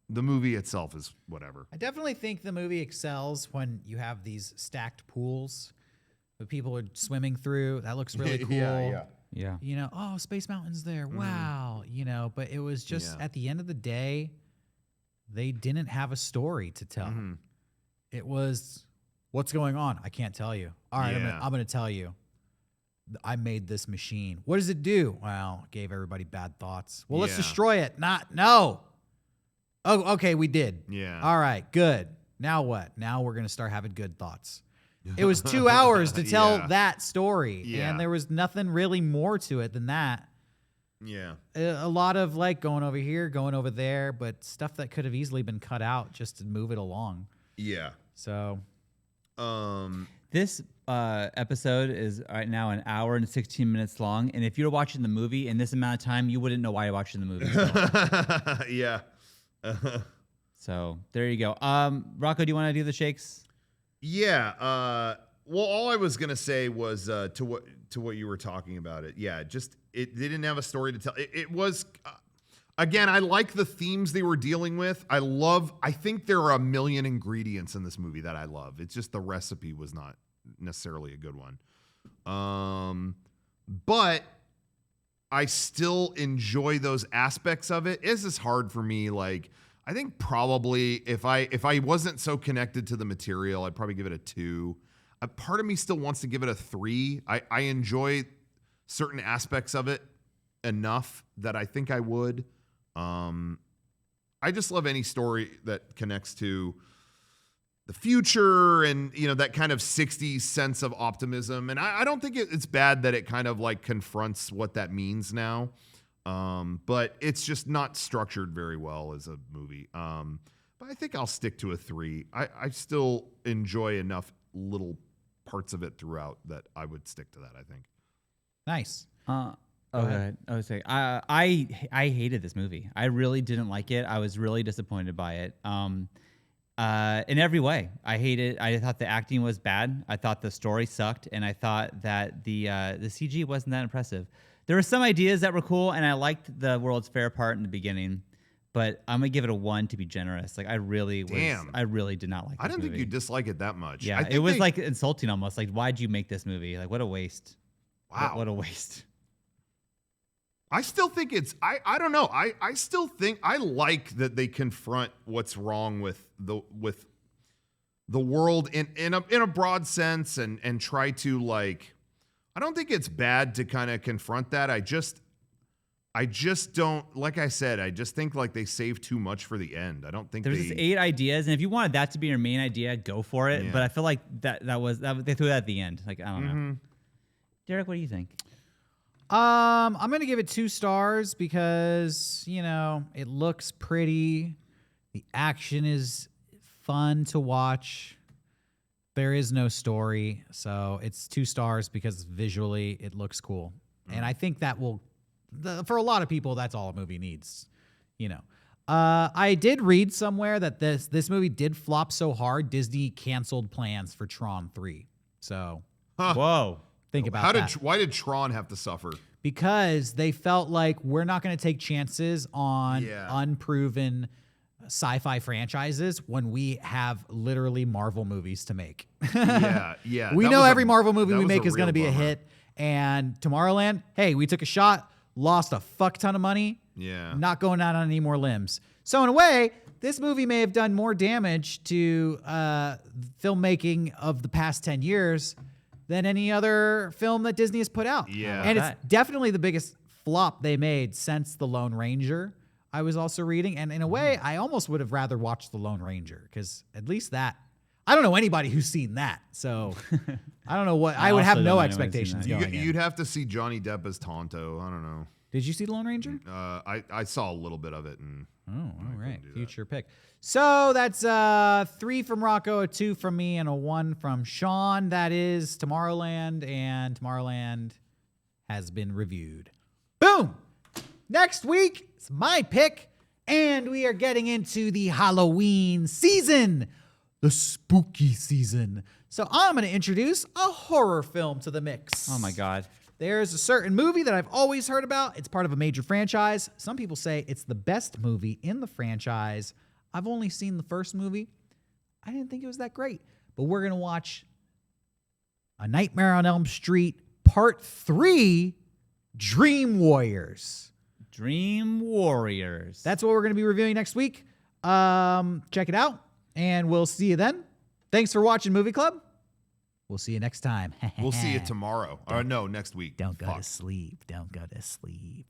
the movie itself is whatever. I definitely think the movie excels when you have these stacked pools that people are swimming through. That looks really cool. Yeah. Oh, Space Mountain's there. Wow. But it was just at the end of the day, they didn't have a story to tell. Mm-hmm. It was, what's going on? I can't tell you. All right, I'm going to tell you. I made this machine. What does it do? Well, it gave everybody bad thoughts. Well, let's destroy it. No. Oh, okay, we did. Yeah. All right, good. Now what? Now we're going to start having good thoughts. It was 2 hours to tell that story, and there was nothing really more to it than that. Yeah. A lot of like going over here, going over there, but stuff that could have easily been cut out just to move it along. Yeah. So, this episode is right now an hour and 16 minutes long, and if you're watching the movie in this amount of time, you wouldn't know why you're watching the movie. So. Yeah. So there you go. Rocco, do you want to do the shakes? Yeah. Well, all I was gonna say was to what you were talking about it. Yeah. They didn't have a story to tell. It was. Again, I like the themes they were dealing with. I think there are a million ingredients in this movie that I love. It's just the recipe was not necessarily a good one. But I still enjoy those aspects of it. It's just hard for me. Like, I think probably if I wasn't so connected to the material, I'd probably give it a 2. A part of me still wants to give it a 3. I enjoy certain aspects of it enough that I think I would. I just love any story that connects to the future and, that kind of 60s sense of optimism. And I don't think it's bad that it kind of like confronts what that means now. But it's just not structured very well as a movie. But I think I'll stick to a 3. I still enjoy enough little parts of it throughout that I would stick to that, I think. Nice. Go ahead. I was saying, I hated this movie. I really didn't like it. I was really disappointed by it. In every way, I hated. I thought the acting was bad. I thought the story sucked, and I thought that the CG wasn't that impressive. There were some ideas that were cool, and I liked the World's Fair part in the beginning. But I'm gonna give it a 1 to be generous. Like I really did not like. I didn't think you dislike it that much. Yeah, it was like insulting almost. Like, why'd you make this movie? Like, what a waste. Wow, what a waste. I still think I don't know. I still think I like that they confront what's wrong with the world in a broad sense and try to like. I don't think it's bad to kind of confront that. I just don't, like I said, I just think like they save too much for the end. I don't think there's just 8 ideas, and if you wanted that to be your main idea, go for it. Yeah. But I feel like that they threw that at the end. Like I don't know. Derek, what do you think? I'm gonna give it 2 stars because it looks pretty. The action is fun to watch. There is no story, so it's 2 stars because visually it looks cool, and I think that will. For a lot of people, that's all a movie needs, I did read somewhere that this movie did flop so hard, Disney canceled plans for Tron 3. So, whoa, think about that. Why did Tron have to suffer? Because they felt like we're not going to take chances on unproven sci-fi franchises when we have literally Marvel movies to make. Yeah. We know every Marvel movie we make is going to be a hit. And Tomorrowland, hey, we took a shot. Lost a fuck ton of money. Yeah. Not going out on any more limbs. So in a way, this movie may have done more damage to filmmaking of the past 10 years than any other film that Disney has put out. Yeah. And it's definitely the biggest flop they made since The Lone Ranger. I was also reading, and in a way, I almost would have rather watched The Lone Ranger, because at least that, I don't know anybody who's seen that, so I don't know what, I would have also no don't know anyone who's seen expectations that. going in. You'd have to see Johnny Depp as Tonto. I don't know. Did you see The Lone Ranger? I saw a little bit of it. And Oh, all right. do that. Future pick. So that's 3 from Rocco, a 2 from me, and a 1 from Sean. That is Tomorrowland, and Tomorrowland has been reviewed. Boom! Next week, it's my pick, and we are getting into the Halloween season, the spooky season. So I'm going to introduce a horror film to the mix. Oh my God. There's a certain movie that I've always heard about. It's part of a major franchise. Some people say it's the best movie in the franchise. I've only seen the first movie. I didn't think it was that great. But we're going to watch A Nightmare on Elm Street Part 3, Dream Warriors. Dream Warriors. That's what we're going to be reviewing next week. Check it out, and we'll see you then. Thanks for watching Movie Club. We'll see you next time. we'll see you tomorrow. Or no, next week. Don't go Fuck. to sleep. Don't go to sleep.